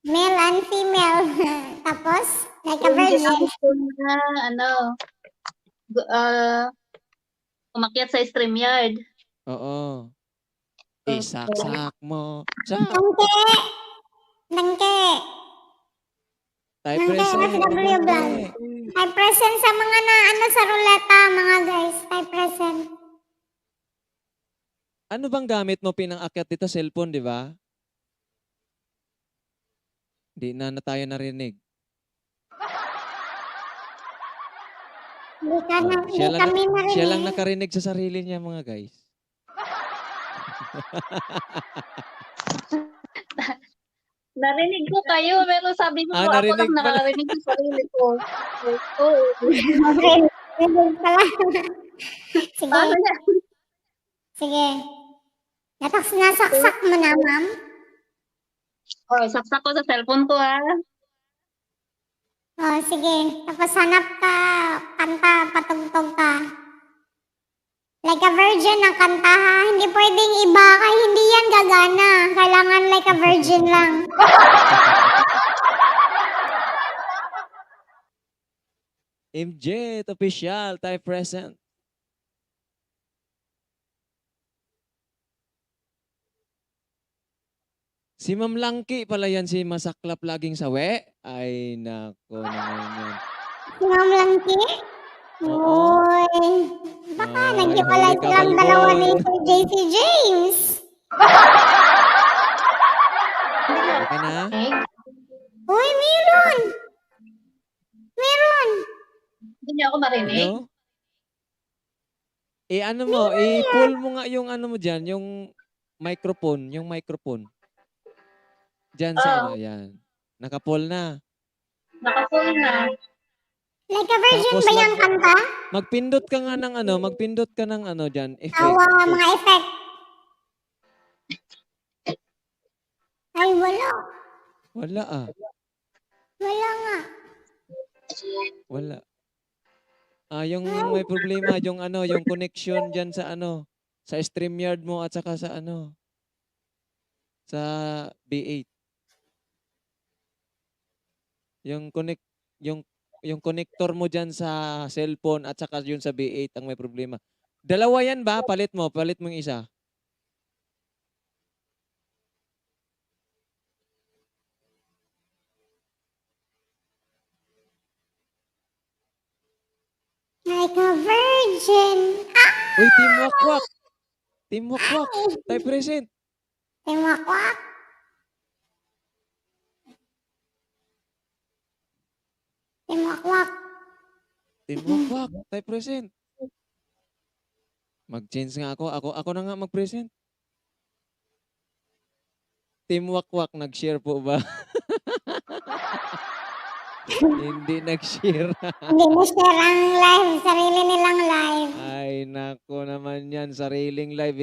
Male and female. Tapos, like a virgin. Umakyat sa StreamYard. Oo. Isaksak mo sa... Hindi. Nangke. Type Nangke, present. FW vlog. Type present sa mga na ano sa ruleta, mga guys. Type present. Ano bang gamit mo pinang-akyat dito? Cellphone, di ba? Di na tayo narinig. Hindi ka na, hindi Siya lang, kami narinig. siya lang nakarinig sa sarili niya, mga guys. Narinig ko kayo, pero sabi mo ako narinig lang pala. nakakarinig sa sarili ko. Oo. Narinig pala. Sige, Paano yan? sige. Nasaksak mo na, ma'am. Oh, saksak ko sa cellphone ko, ha? Oh, sige. Tapos hanap ka, kanta, patugtog ka. Like a virgin ang kanta, ha? Hindi pwedeng iba ka, hindi yan gagana. Kailangan like a virgin lang. MJ, official, type present. Si Ma'am Langki pala yan, si masaklap laging sawe. Ay, nako naman yan. Si Ma'am Langki? Oo. Uy. Baka Ay, naghiwalay huli ka, silang dalawa ni Balbon. Sir JC James. Okay na? Uy, meron. Meron. Hindi niyo ako marinig. Ano? Ano mo, i-pull mo nga yung ano mo dyan, yung microphone, Dyan sa ano, yan. Naka-pull na. Naka-full na. Like a virgin Tapos ba yung kanta? Magpindot ka nga ng dyan, effect. Awa, mga effect. Ay, wala. Wala ah. Wala nga. Wala. Yung may problema, yung connection dyan sa sa StreamYard mo at saka sa sa B8. Yung connector mo dyan sa cellphone at saka yun sa B8 ang may problema. Dalawa yan ba? Palit mo yung isa. Like a virgin. Ah! Uy, Team Wakwak! Team Wakwak! Type present! Timakwak. Timakwak. Team Wakwak! Type present! Mag-change nga ako. Ako na nga mag-present. Team Wakwak, nag-share po ba? Hindi nag-share. Hindi mo share ang live. Sarili nilang live. Ay, nako naman yan. Sariling live.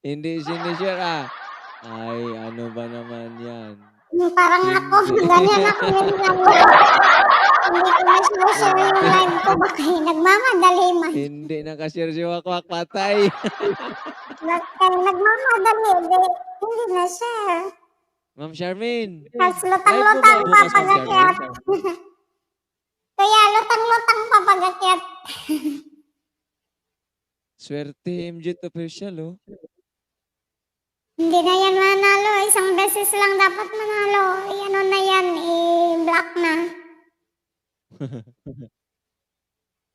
Hindi sinishare ah. Ay, ano ba naman yan? Parang ako. Ganyan ako nilang live. Hindi ko na-share yung live ko. Baka nagmamadali man. Hindi nakashare si Wakwak, patay. Nagmamadali. Hindi na-share. Ma'am Charmaine. Tapos Live lutang-lutang mo ba bukas, Ma'am papagakyat. Charmaine? Kaya lutang-lutang papagakyat. Swerte MJ official oh. Hindi na yan manalo. Isang beses lang dapat manalo. Ano na yan, i-block na.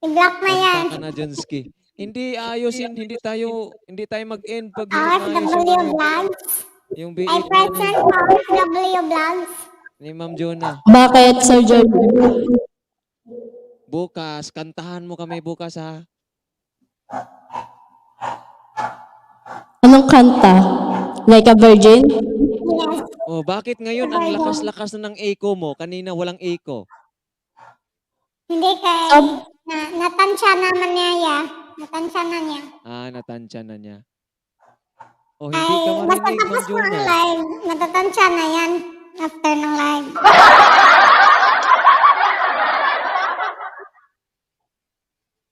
I-block na yan. Kanta ka na, Jonski. Hindi ayos yun. Hindi tayo mag-end pag hindi OFW maayos Vlogs. yung I B8 present OFW Vlogs. ni Ma'am Jonah. Bakit, Sir Jordan? Bukas, kantahan mo kami bukas ha. Anong kanta? Like a virgin? Yes. Oh, bakit ngayon ang lakas-lakas na ng echo mo? Kanina walang echo. Hindi kay... natansya naman niya ya. Natansya na niya. Natansya na niya. Oh, Ay, hindi ka basta marinig, Ma'am tapos mo ang Jonah. live. Natatansya na yan. After ng live.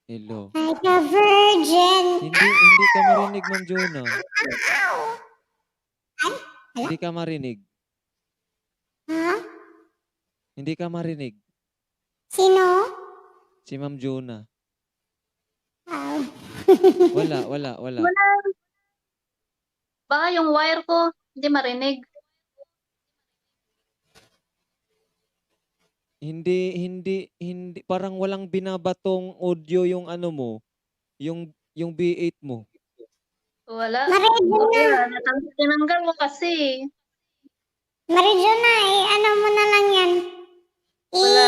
Hello. Like a virgin. Hindi ka marinig, Ma'am Jonah. Ay, Hindi ka marinig. ha? Hindi ka marinig. Sino? Si Ma'am Jonah. Oh. Wala. Baka yung wire ko, hindi marinig. hindi parang walang binabatong audio yung ano mo, yung B8 mo. Wala. Maredyo Buti na. nga, tinanggal mo kasi. Maredyo na ano mo na lang yan. Wala.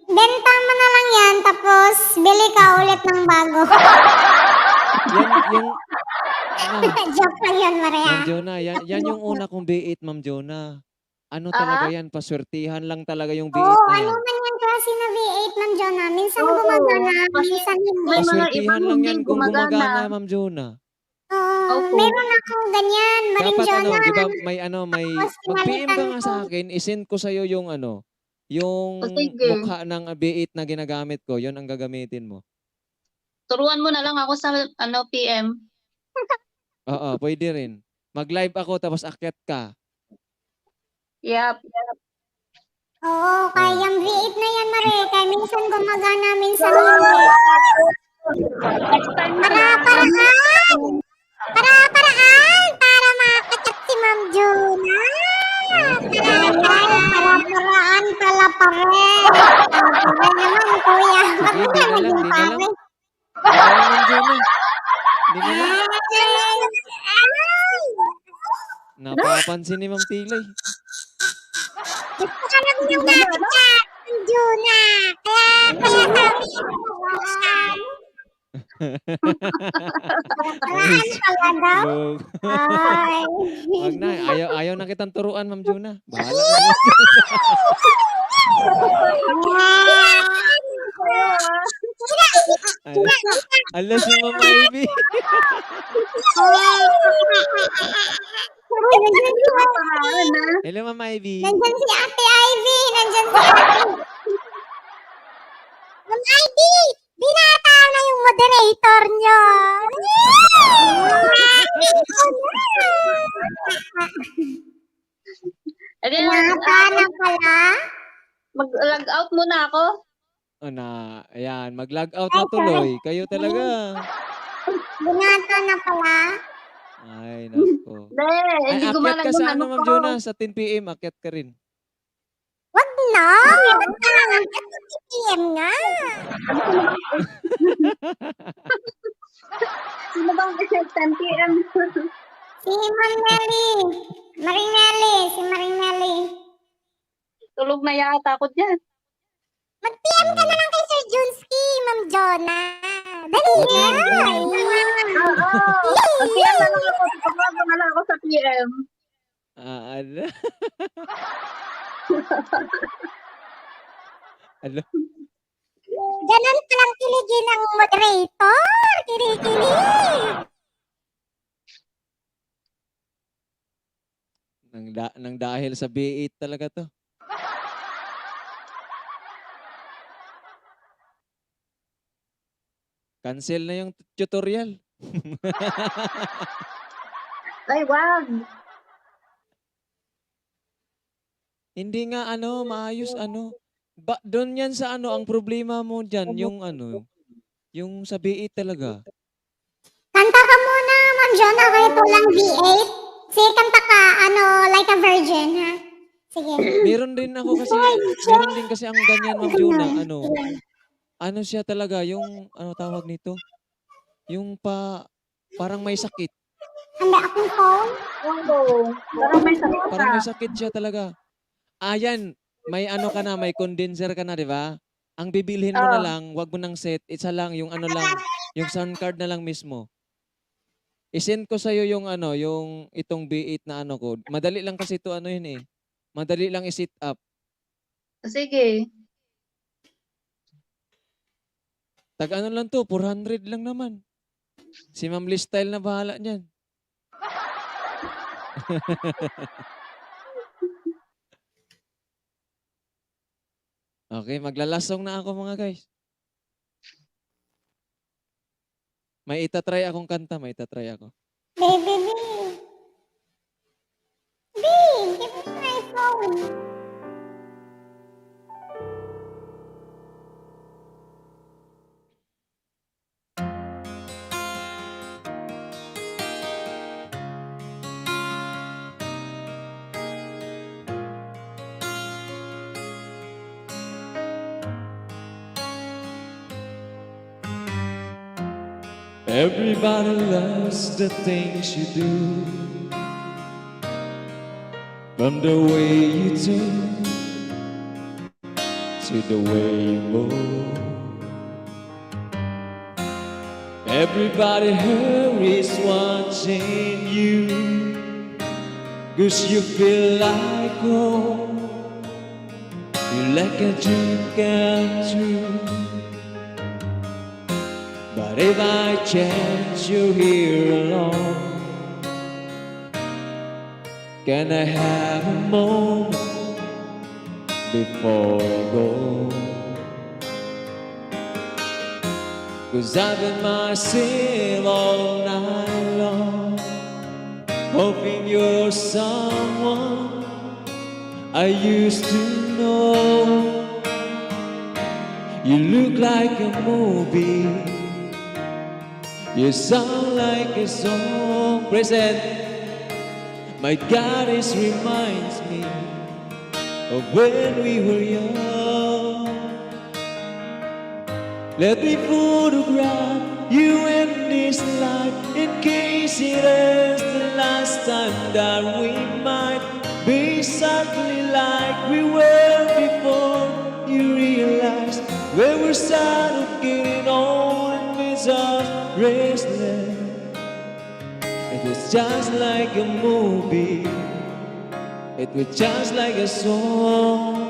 Benta mo na lang yan, tapos bili ka ulit ng bago. Yan yung ano, Joke lang yun, Maria. Ma'am Jonah, yan yung una kong B8, Ma'am Jonah. Ano talaga yan, paswertihan lang talaga yung B8 Oo, na ano yan. man yung klase na V8, Ma'am Jonah. Minsan Oo, gumagana, kasi minsan hindi. may mga Paswertihan ibang lang hindi yan kung gumagana. gumagana, Ma'am Jonah. Oo, Opo. meron akong ganyan, Marin Dapat ano, Jonah. di ba may Tapos mag-PM ka pinalitan nga ko. sa akin, isend ko sa'yo yung ano, yung O sige, mukha ng B8 na ginagamit ko, yon ang gagamitin mo. turuan mo na lang ako sa PM. Oo, pwede rin. Mag-live ako tapos akyat ka. Yep. Oo, Oh. kayang V8 na yan, Mare. Kaya minsan gumagana, minsan hindi. Next time na lang. Para-paraan! Para makakachat si Ma'am Jonah! Para-paraan pala pare! Pare naman, kuya. Ba't Sige, mo di na na lang, naging di na lang. pare? Di na lang, Ma'am Jonah. Di na lang. Napapansin ni Ma'am Tilay. Gusto ka lang niyang nakachat, Ma'am Jonah. Kaya sabi ko, paraan pala daw. Log. Ay. Wag na, ayaw na kitang turuan, Ma'am Jonah. Bahala ka na. Alas si Ma'am Ivy. Hello, Ma'am Ivy. Nandyan si Ate Ivy. Nandyan si Ate. Ma'am Ivy, binata na yung moderator nyo. Edi, Binata na pala. mag-log out muna ako. O na, ayan, mag-log out na tuloy. Kayo talaga. Binata na pala. Ay, nako. Hindi, Ay, hindi akyat gumana ka yung sa ano ano, Ma'am ko. Jonah, sa 10 PM, akyat ka rin. Wag na. Wag na lang ang PM nga. Sino bang 10 PM? Si Ma'am Nelly. Marinelli. Si Marinelli. Tulog na yata ako dyan. Mag-PM ka na lang kay Sir Junski, Ma'am Jonah. Dali Wag na. na, wag na. Oo. Mag-PM na lang ako. Tumago na lang ako sa PM. Ano? Ano? Ganon palang kiligin ng moderator. Kinikilig. Nang dahil sa B8 talaga to. Cancel na yung tutorial. Ay, wag. Hindi nga maayos doon yan sa ang problema mo dyan, yung yung sa B8 talaga. Kanta ka muna, Ma'am Jonah, kahit walang V8. Sige, kanta ka, like a virgin, ha? Sige. Meron din kasi ang ganyan, Ma'am Jonah, ano siya talaga, yung, tawag nito? Yung parang may sakit. Handa akong phone. Oo. Parang may sakit ka. Parang may sakit siya talaga. Ayan, may may condenser ka na, di ba? Ang bibilhin mo na lang, wag mo nang set, isa lang, yung yung sound card na lang mismo. I-send ko sa'yo yung yung itong B8 na ko. Madali lang kasi ito yun eh. Madali lang i-set up. Sige. Tag lang to, 400 lang naman. Si Ma'am Liz Style na bahala niyan. Okay, maglalasong na ako mga guys. May itatry akong kanta, may itatry ako. Baby, B. B, give me my phone. Everybody loves the things you do, from the way you talk to the way you move. Everybody hurries watching you, 'cause you feel like home. You're like a dream come true. But if by chance you're here alone, can I have a moment before I go? 'Cause I've been myself all night long, hoping you're someone I used to know. You look like a movie, you sound like a song. Present. My God, it reminds me of when we were young. Let me photograph you in this life, in case it is the last time that we might be exactly like we were before you realized we were sad of getting old and miss us restless. It was just like a movie, it was just like a song.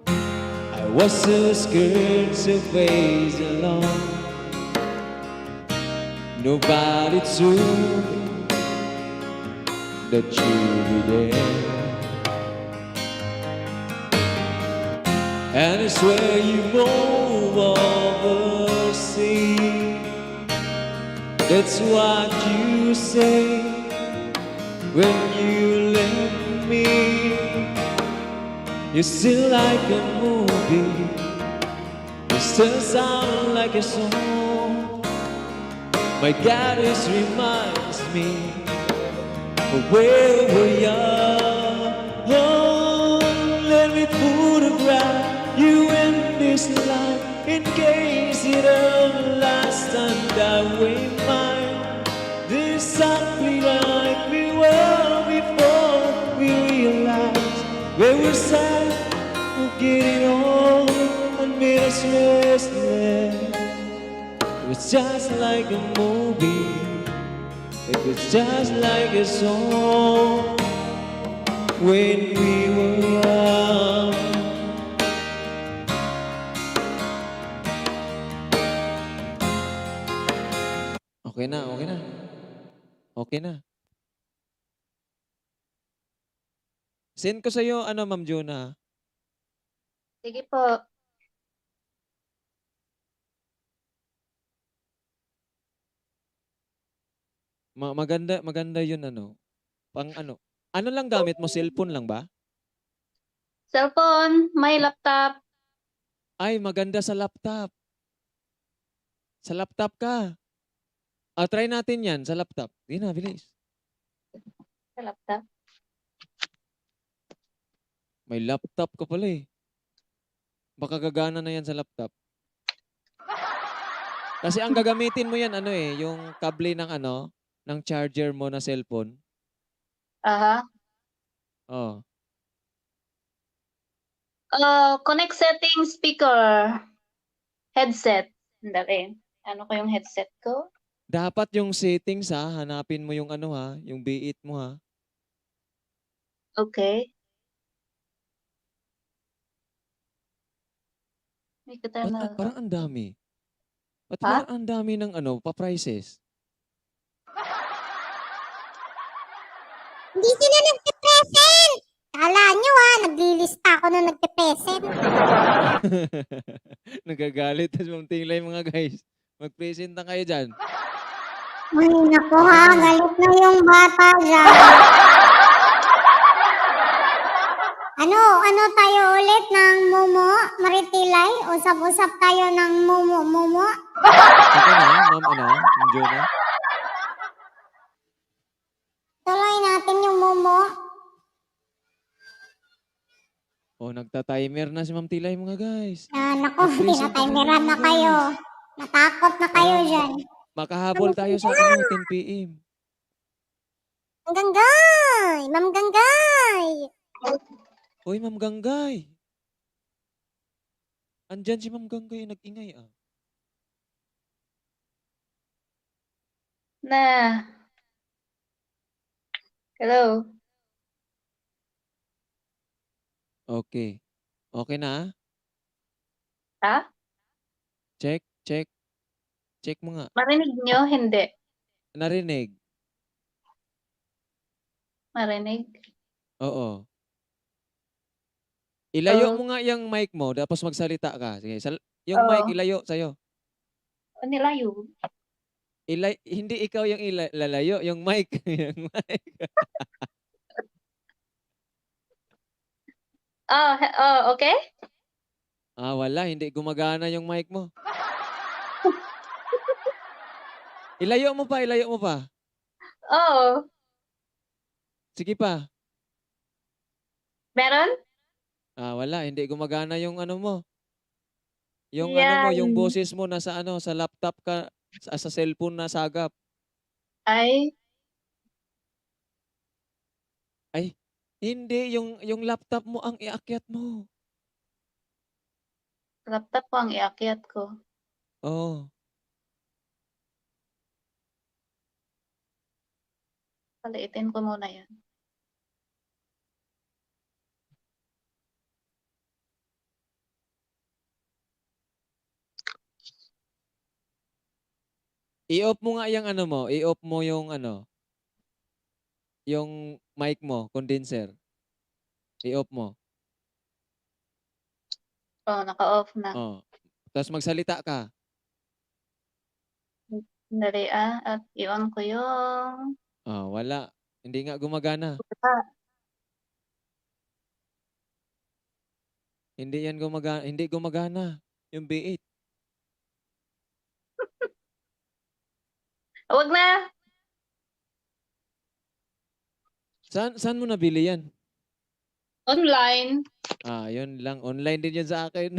I was so scared to face alone. Nobody told me that you'd be there. And I swear you move overseas. That's what you say when you left me. You still like a movie, you still sound like a song. My God, it reminds me of where we are. Oh, let me photograph you in this life, in case it's the last time that we might be exactly like we were before we realized we were sad for getting old and made us restless. It was just like a movie, it was just like a song when we were young. Okay na, okay na. Okay na. Send ko sa'yo, Ma'am Jonah. Sige po. Maganda, maganda yun, Pang ano. Ano lang gamit mo? Cellphone lang ba? Cellphone, may laptop. Ay, maganda sa laptop. Sa laptop ka. Try natin yan sa laptop. Di na, bilis. Sa laptop. May laptop ka pala eh. Baka gagana na yan sa laptop. Kasi ang gagamitin mo yan, yung kable ng ng charger mo na cellphone. Aha. Oh. Connect settings, speaker, headset. Dali. Ano ko yung headset ko? Dapat yung settings hanapin mo yung yung B8 mo ha. Okay. May katana. Parang ang dami. Ba't Ha? parang ang dami ng pa-prices? Hindi sila nagpe-present. Kala nyo naglilista ako nung nagpe-present. Nagagalit. Tapos mamtingla yung mga guys. Mag-present na kayo dyan. Ay, naku galit na yung bata dyan. Ano tayo ulit ng Momo, Maritilay? Usap-usap tayo ng Momo. Okay na, Ma'am Ma'am Jonah. Tuloy natin yung Momo. Nagta-timer na si Ma'am Tilay mga guys. Naku, tinatimeran na kayo. Natakot na kayo dyan. Makahabol tayo sa ano, 10 PM. Ma'am Ganggay! Ma'am Ganggay! Hoy, Ma'am Ganggay. Andyan si Ma'am Ganggay, nag-ingay ah. Na. Hello. Okay. Okay na? Ha? Check, check. Check mo nga. Marinig nyo? Hindi. Narinig? Marinig? Oo. Ilayo Oh. mo nga yung mic mo, tapos magsalita ka. Sige, yung mic Oo. ilayo sa'yo. O, nilayo. Hindi ikaw yung lalayo, yung mic. Yung mic. Okay? Wala, hindi gumagana yung mic mo. Ilayo mo pa, ilayo mo pa. Oo. Sige pa. Meron? Wala, hindi gumagana yung ano mo. Yung ano mo, yung Yan. boses mo nasa ano, sa laptop ka, sa cellphone na sagap. Ay, Hindi, yung laptop mo ang iakyat mo. laptop ko ang iakyat ko. Oo. Paliitin ko muna yan. I-off mo nga yung ano mo, i-off mo yung ano, yung mic mo, condenser. I-off mo. Naka-off na. Oh. Tapos magsalita ka. Dali at i-on ko yung... Wala. Hindi nga gumagana. Hindi yan gumagana. Hindi gumagana. Yung B8. Huwag na! Saan mo nabili yan? Online. Yun lang. Online din yan sa akin.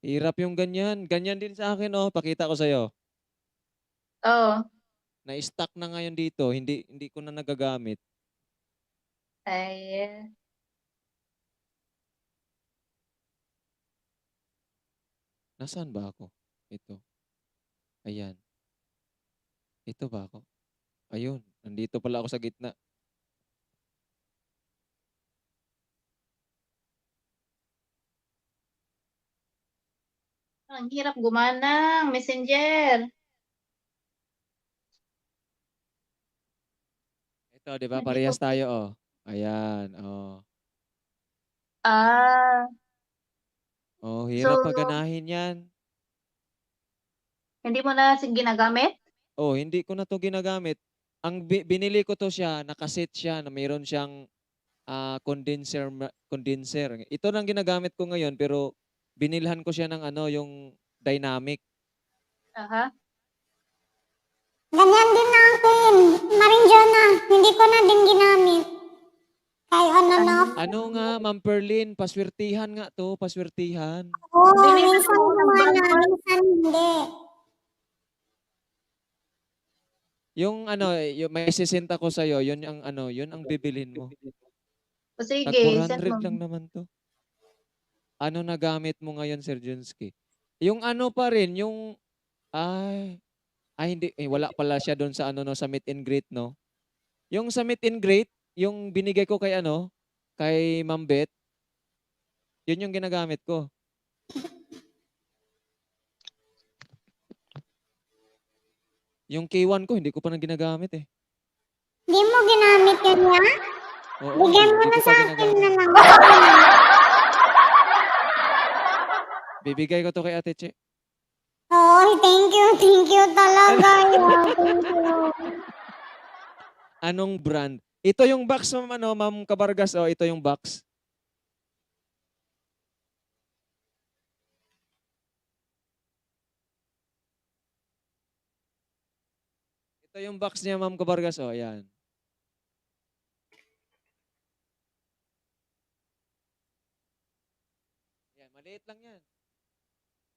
Hirap yung ganyan. Ganyan din sa akin, oh. Pakita ko sa'yo. Oo. Na-stuck na ngayon dito. Hindi ko na nagagamit. Ay, Nasaan ba ako? Ito. Ayan. Ito ba ako? Ayun. Nandito pala ako sa gitna. ang hirap gumanang. Messenger. Ito, di ba? Nandito Parehas po. tayo, oh. Ayan, oh. Hirap So, paganahin yan. hindi mo na ginagamit? Hindi ko na to ginagamit. Ang binili ko to siya, nakaset siya, na mayroon siyang condenser. Ito lang ginagamit ko ngayon, pero binilhan ko siya ng ano, yung dynamic. Aha. Ganyan din na akin. Marinjona, hindi ko na din ginamit. Kaya na. Ano nga, Ma'am Perlin, paswertihan nga to, paswertihan. Oo, Bili ka minsan na ng gumana, bundle? minsan hindi. Yung ano, yung may sisenta ko sa'yo, yun ang ano, yun ang bibilhin mo. O sige, Tag send 400 mo. lang naman to. Ano na gamit mo ngayon, Sir Junsky? Yung ano pa rin, yung, hindi, wala pala siya doon sa ano, no, sa meet and greet, no? Yung sa meet and greet, yung binigay ko kay ano, kay Ma'am Beth, yun yung ginagamit ko. Yung K1 ko, hindi ko pa na ginagamit eh. Hindi mo ginamit yan ya? Oo, Bigyan mo hindi na ko pa sa akin ginagamit. na lang. Bibigay ko to kay Ate Che. Oo, thank you talaga. Thank you. Anong brand? Ito yung box, Ma'am Kabargas. Ito yung box. Ito yung box niya, Ma'am Kabargas. Ayan. Maliit lang yan.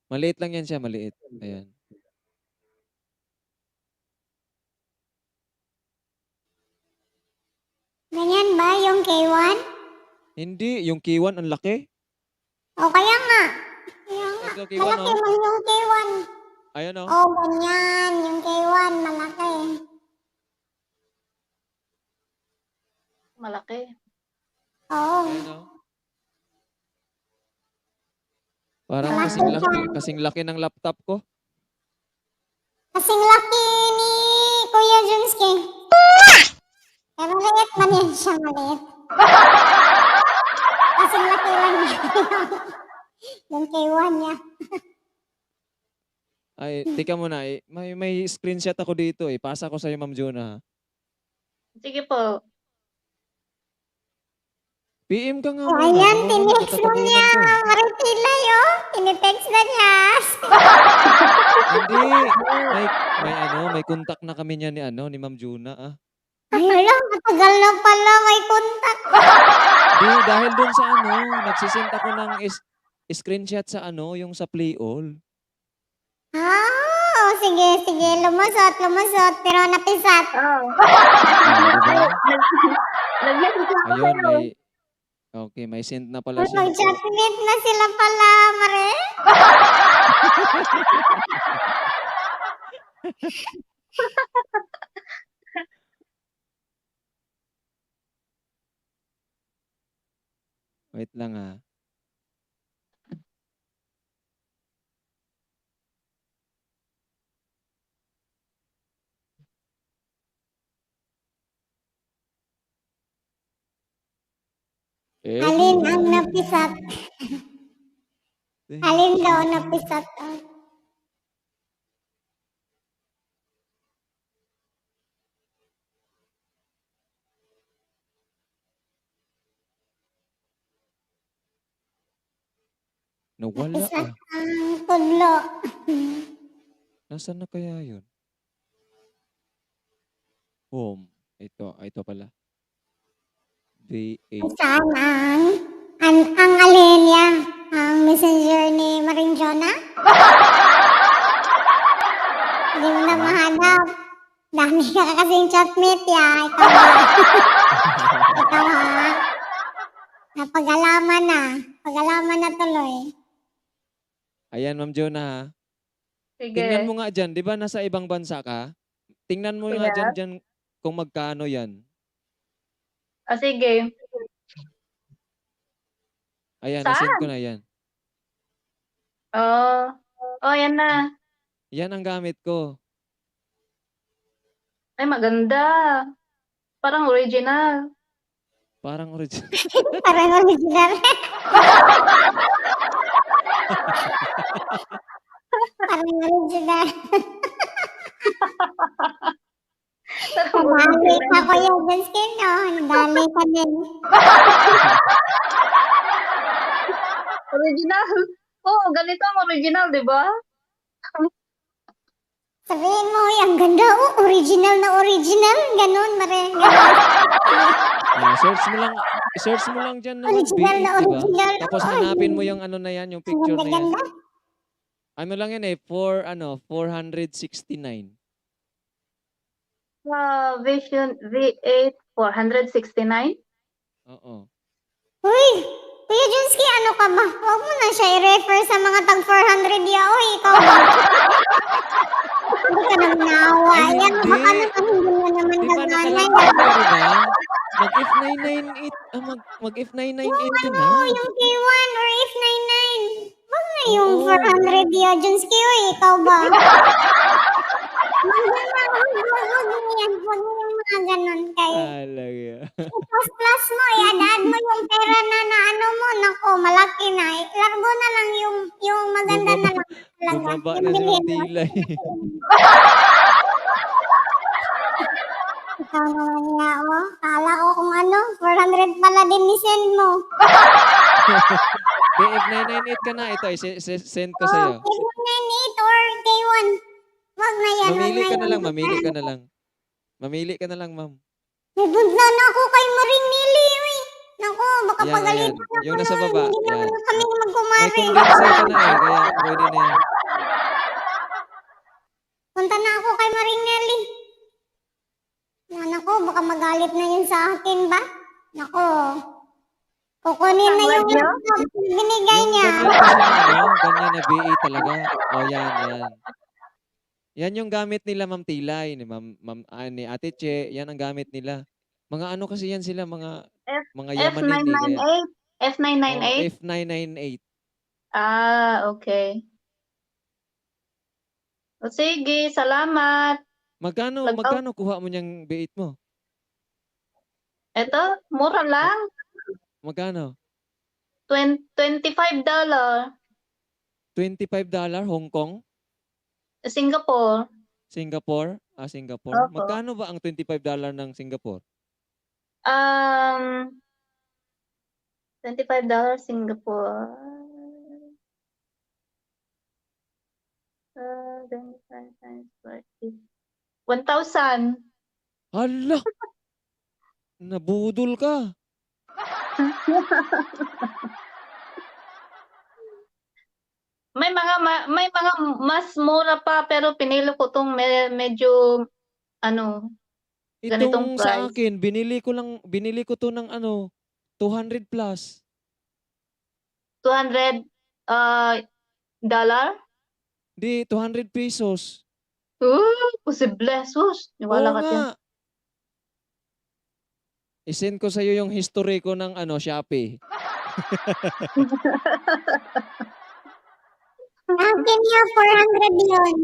Maliit lang yan siya, maliit. Ayan. Ganyan ba yung K1? Hindi, yung K1 ang laki. O kaya nga. Kaya nga. Ito, K1, Malaki oh. man yung K1. Ayan, oh. Oh, ganyan. Yung K1, malaki. Malaki. Oo. Ayan, oh. Parang Malaki kasing laki ng laptop ko. Kasing laki ni Kuya Junski. Pero maliit man yan siya, maliit. Kasing laki lang niya. Yung K1 niya. Ay, tika muna. May screenshot ako dito. Pasa ko sa'yo, Ma'am Jonah. Sige po. PM ka nga Oh, muna. ayan, Ano, tinext na niya. natatapunan ko. Maritilay, oh. Tinetext na niya. Hindi. May contact na kami niya ni Ma'am Jonah, ah. Ay, alam, matagal na pala may contact. Di, dahil dun sa nagsisend ako ng screenshot sa yung sa Play All. Ah, sige, sige. Lumusot. Pero napisat. Oh. Diba? Nag-message ako Ayun, sa'yo. may send na pala siya. Mag-chatmate na sila pala, Mare. Wait lang, ah. Alin ang napisat? Alin daw napisat? Nawala, Napisat ah. ang tudlo. Nasaan na kaya yun? Home. Ito pala. V8. Saan ang alin niya? Ang messenger ni Maring Jonah? Hindi mo na mahanap. Dami ka kasing chatmate, ya. Ikaw ba? Ikaw ha? Napag-alaman na. Pag-alaman na tuloy. Ayan, Ma'am Jonah, ha? Sige. Tingnan mo nga dyan. Di ba nasa ibang bansa ka? Tingnan mo nga dyan kung magkano yan. Ah, sige. Ayan, Saan? nasend ko na yan. Oh. Oh, yan na. Yan ang gamit ko. Ay, maganda. Parang original. Parang original. Parang original. Parang original. Dali ka, Kuya Jusky, no? Dali ka din. Original. Oo, ganito ang original, di ba? Sabihin mo, ang ganda, oh, original na original. Ganun, Mare. Search mo lang dyan naman, Original na B8, diba? original. Tapos hanapin mo yung na yan, yung Ang picture na yan. ganda-ganda. Ano lang yan 469. Vision V8 469. Oo. Uy, Kuya Jusky, ano ka ba? Huwag mo na siya i-refer sa mga tag 400 ya. Uy, ikaw ba? Hindi ka naman naawa. Ay, Yan, hindi. baka naman hindi mo naman Di ba gagana nakalagay yan. ka, diba? Mag-F998 ka na. Yung K1 or F99. Huwag na yung Oo. 400 ya, Jusky. Uy, ikaw ba? Huwag mo yung mga ganun kayo. Talaga. Plus mo, i-add mo yung pera na ano mo, nako, malaki na. Largo na lang yung maganda na lang talaga. Bumaba Yung na si bilhin mo. Tilay. Ikaw naman nga, oh. Kala ko kung 400 pala din ni-send mo. F998 ka na. Ito, send ko sa'yo. K98 or K1. Wag na yan, Mamili wag ka na na yan. lang, mamili ka na lang, ma'am. May bunta na ako kay Maring Nili, uy. Naku, baka Ayan, ayan. pagalitan ako Yung nasa nun. baba, Hindi yan. naman kami May magkumari. condenser ka na eh, kaya pwede na yan. Punta na ako kay Marinelli. Naku, baka magalit na yun sa akin ba? Naku, kukunin na yung laptop na binigay Yung niya. ganyan kasi na ganyan na BA talaga. O yan, yan. Yan yung gamit nila Ma'am Tilay, ni Ate Che, yan ang gamit nila. Mga ano kasi yan sila, mga yamanin eh. Kaya, F998? F998. Okay. O sige, salamat. Magkano kuha mo niyang B8 mo? Ito, mura lang. Magkano? $25. $25 Hong Kong? Singapore. Singapore? Singapore. Opo. Magkano ba ang $25 ng Singapore? $25 Singapore. 25 times 40. 1,000. Hala! Nabudol ka. May mga mas mura pa pero pinili ko tong medyo ganitong Itong sa price. akin, binili ko to ng 200 plus. 200 dollar? Di, 200 pesos. Posible. Sus, niwala Oo ka dyan. nga. I-send ko sa'yo yung history ko ng Shopee. Akin niya, 400 yun.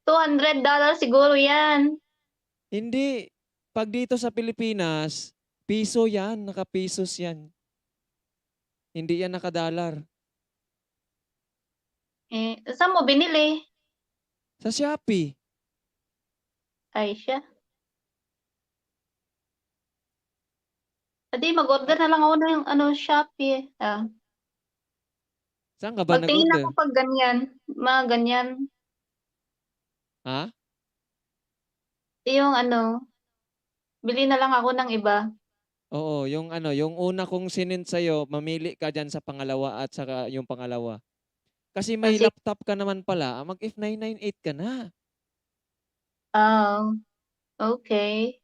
$200 siguro yan. Hindi. Pag dito sa Pilipinas, piso yan. Naka-pesos yan. Hindi yan naka-dollar. Saan mo binili? Sa Shopee. Ay siya. Adi, mag-order na lang ako ng Shopee. Saan ka ba Magtingin nag-order? ako pag ganyan. Mga ganyan. Ha? Yung bili na lang ako ng iba. Oo, yung una kong sinend sa'yo, mamili ka dyan sa pangalawa at saka yung pangalawa. Kasi may Kasi- laptop ka naman pala, mag F998 ka na. Okay.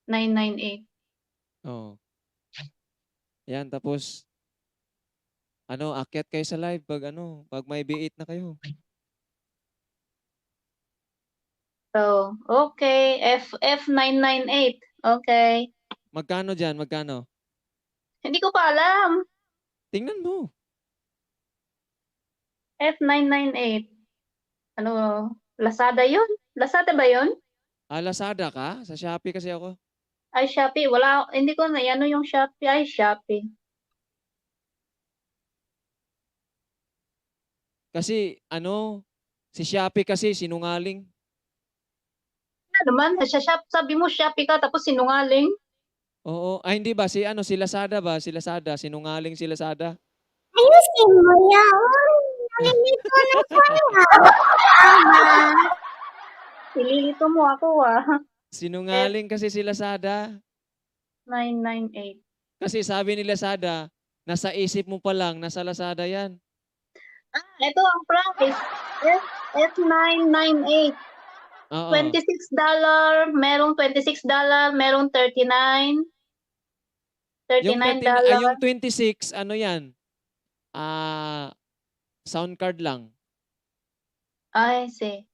998. Oo. Yan, tapos, akyat kayo sa live pag may B8 na kayo. So, okay. F998. Okay. Magkano dyan? Magkano? Hindi ko pa alam. Tingnan mo. F998. Lazada yun? Lazada ba yun? Lazada ka? Sa Shopee kasi ako. Ay, Shopee. Wala. Hindi ko na. Yung Shopee. Ay, Shopee. Kasi, si Shopee kasi sinungaling. Naman, sabi mo Shopee ka tapos sinungaling. Oo. Ay, hindi ba? Si Lazada ba? Si Lazada. Sinungaling si Lazada. Ayusin mo yan. Nalilito na siya. Ililito mo ako Sinungaling kasi si Lazada. 998. Kasi sabi ni Lazada, nasa isip mo pa lang, nasa Lazada yan. Ito ang price. F998. Oo. $26. Merong $26. Merong $39. $39. Yung 26, yan? Sound card lang. I see.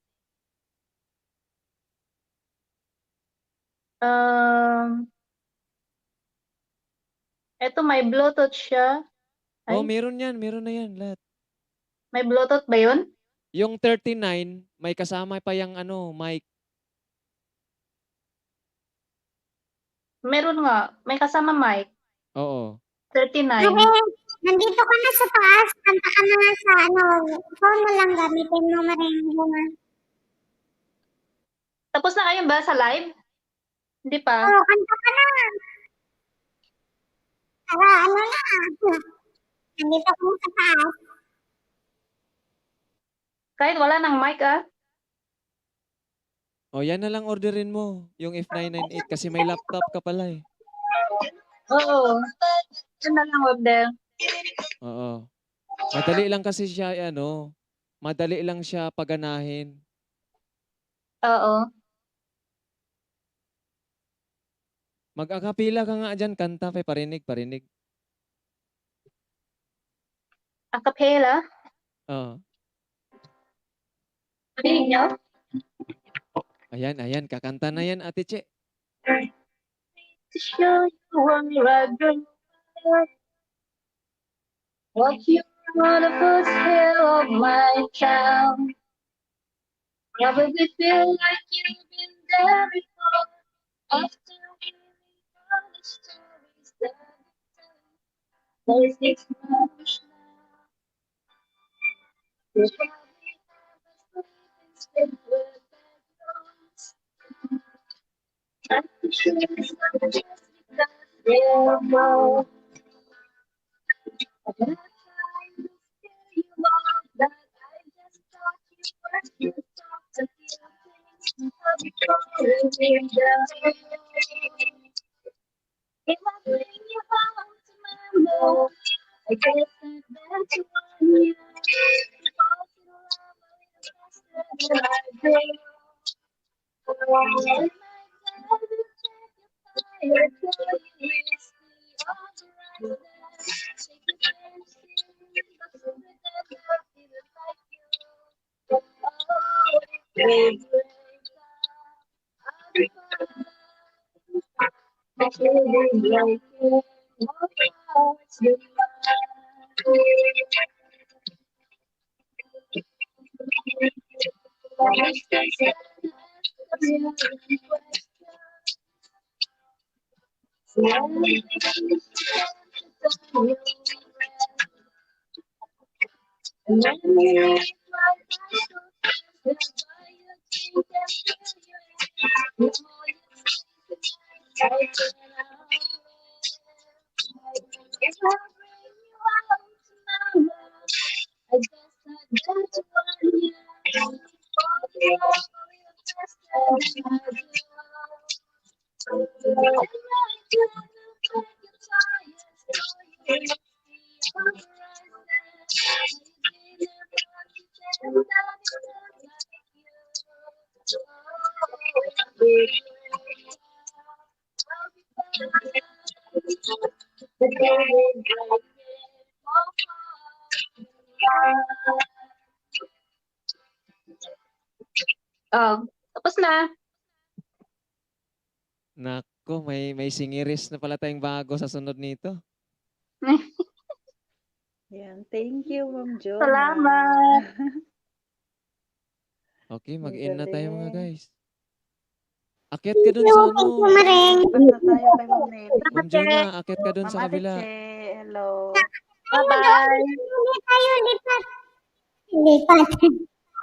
Ito may Bluetooth siya. Ay, Meron yan. Meron na yan lahat. may Bluetooth ba yun? Yung 39, may kasama pa yung mic. Meron nga. May kasama mic. Oo. 39. Nandito ka na sa taas. Kanta ka na sa phone mo lang gamitin mo marimba. Tapos na kayo ba sa live? Hindi pa. Kanta ka na. Tara, na. Nandito ka na sa taas. Kahit wala ng mic Yan na lang orderin mo. Yung F998 kasi may laptop ka pala eh. Oo. Yun na lang, Wabdel. Oo. Madali lang kasi siya, madali lang siya paganahin. Oo. Mag-akapila ka nga dyan, kanta, parinig. Acapella. Oo. Parinig nyo? Ayan, kakanta na yan, Ate Che. To show you one rather walk you on the foothill of my town. Probably feel like you've been there before. After hearing all the stories that there's this much now. You probably have a sleeping still with bedrooms. I'm sure it's not just because they're more. I'm not trying to scare you off, but I just thought you were too soft to feel things falling down. If I bring you home to Mambo, I guess I'd bet you on you. Fall in love a little faster than I do. And my dad will check your fire till you reach the other end. Take a chance, but with that girl feeling like you. Oh, baby, I'll be fine. I feel like you. Oh, it's you. Oh, tapos na. Nako, may singiris na pala tayong bago sa sunod nito. Yan. Thank you, Ma'am Jonah. Salamat. Okay, Ang mag-in na tayo mga galing. guys. Akyat ka dun sa Thank you, ano. Maring. Lipat na tayo kay Ma'am Nelly. Ma'am Jonah, akyat ka dun Ma'am sa Ate kabila. Che, hello. Bye-bye. Hindi tayo lipat. Lipat.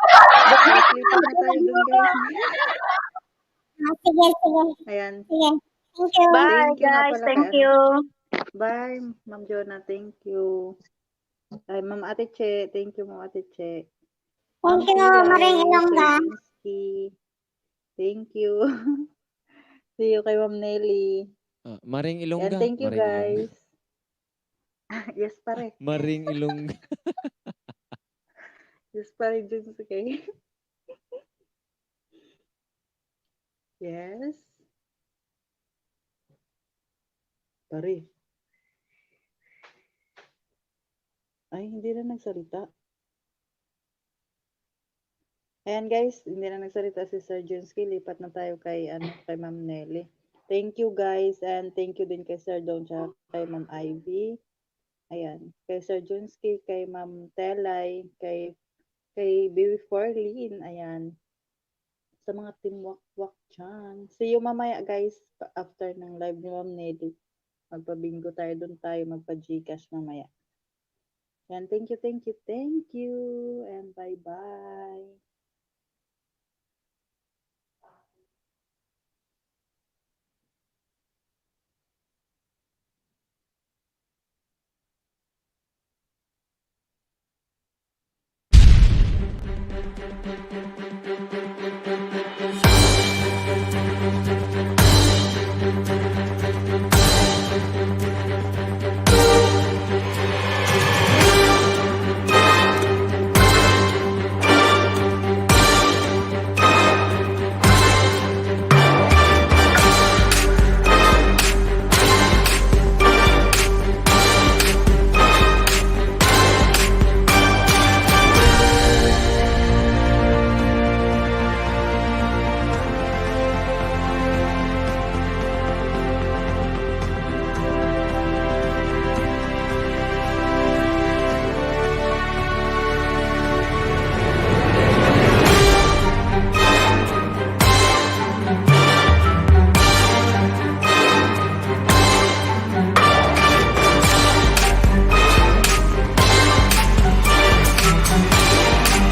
Guys, lipat na tayo dun, guys. Sige. Ayan. Sige. Thank you. Bye, Thank you nga guys. pala Thank kay you. Bye, Ma'am Jonah. Thank you. Ay, Ma'am Ate Che. Thank you, Ma'am Ate Che. Thank you, Ma'am Maring Claire Ilongga. Serginski. Thank you. See you kay Ma'am Nelly. Maring And Ilongga. thank you, Maring Ilongga. guys. Yes, pare. Maring Ilongga. Yes, pare, Junsuke. Yes. Pare. Ay, hindi na nagsalita. Ayan guys, hindi na nagsalita si Sir Junski. Lipat na tayo kay, kay Ma'am Nelly. Thank you guys and thank you din kay Sir Don tsaka kay Ma'am Ivy. Ayan, kay Sir Junski, kay Ma'am Telay, kay Baby Forlin. Ayan. Sa mga team Wakwak dyan. See you mamaya guys after ng live ni Ma'am Nelly. Magpabingo tayo, doon tayo magpa-Gcash mamaya. And thank you, and bye-bye.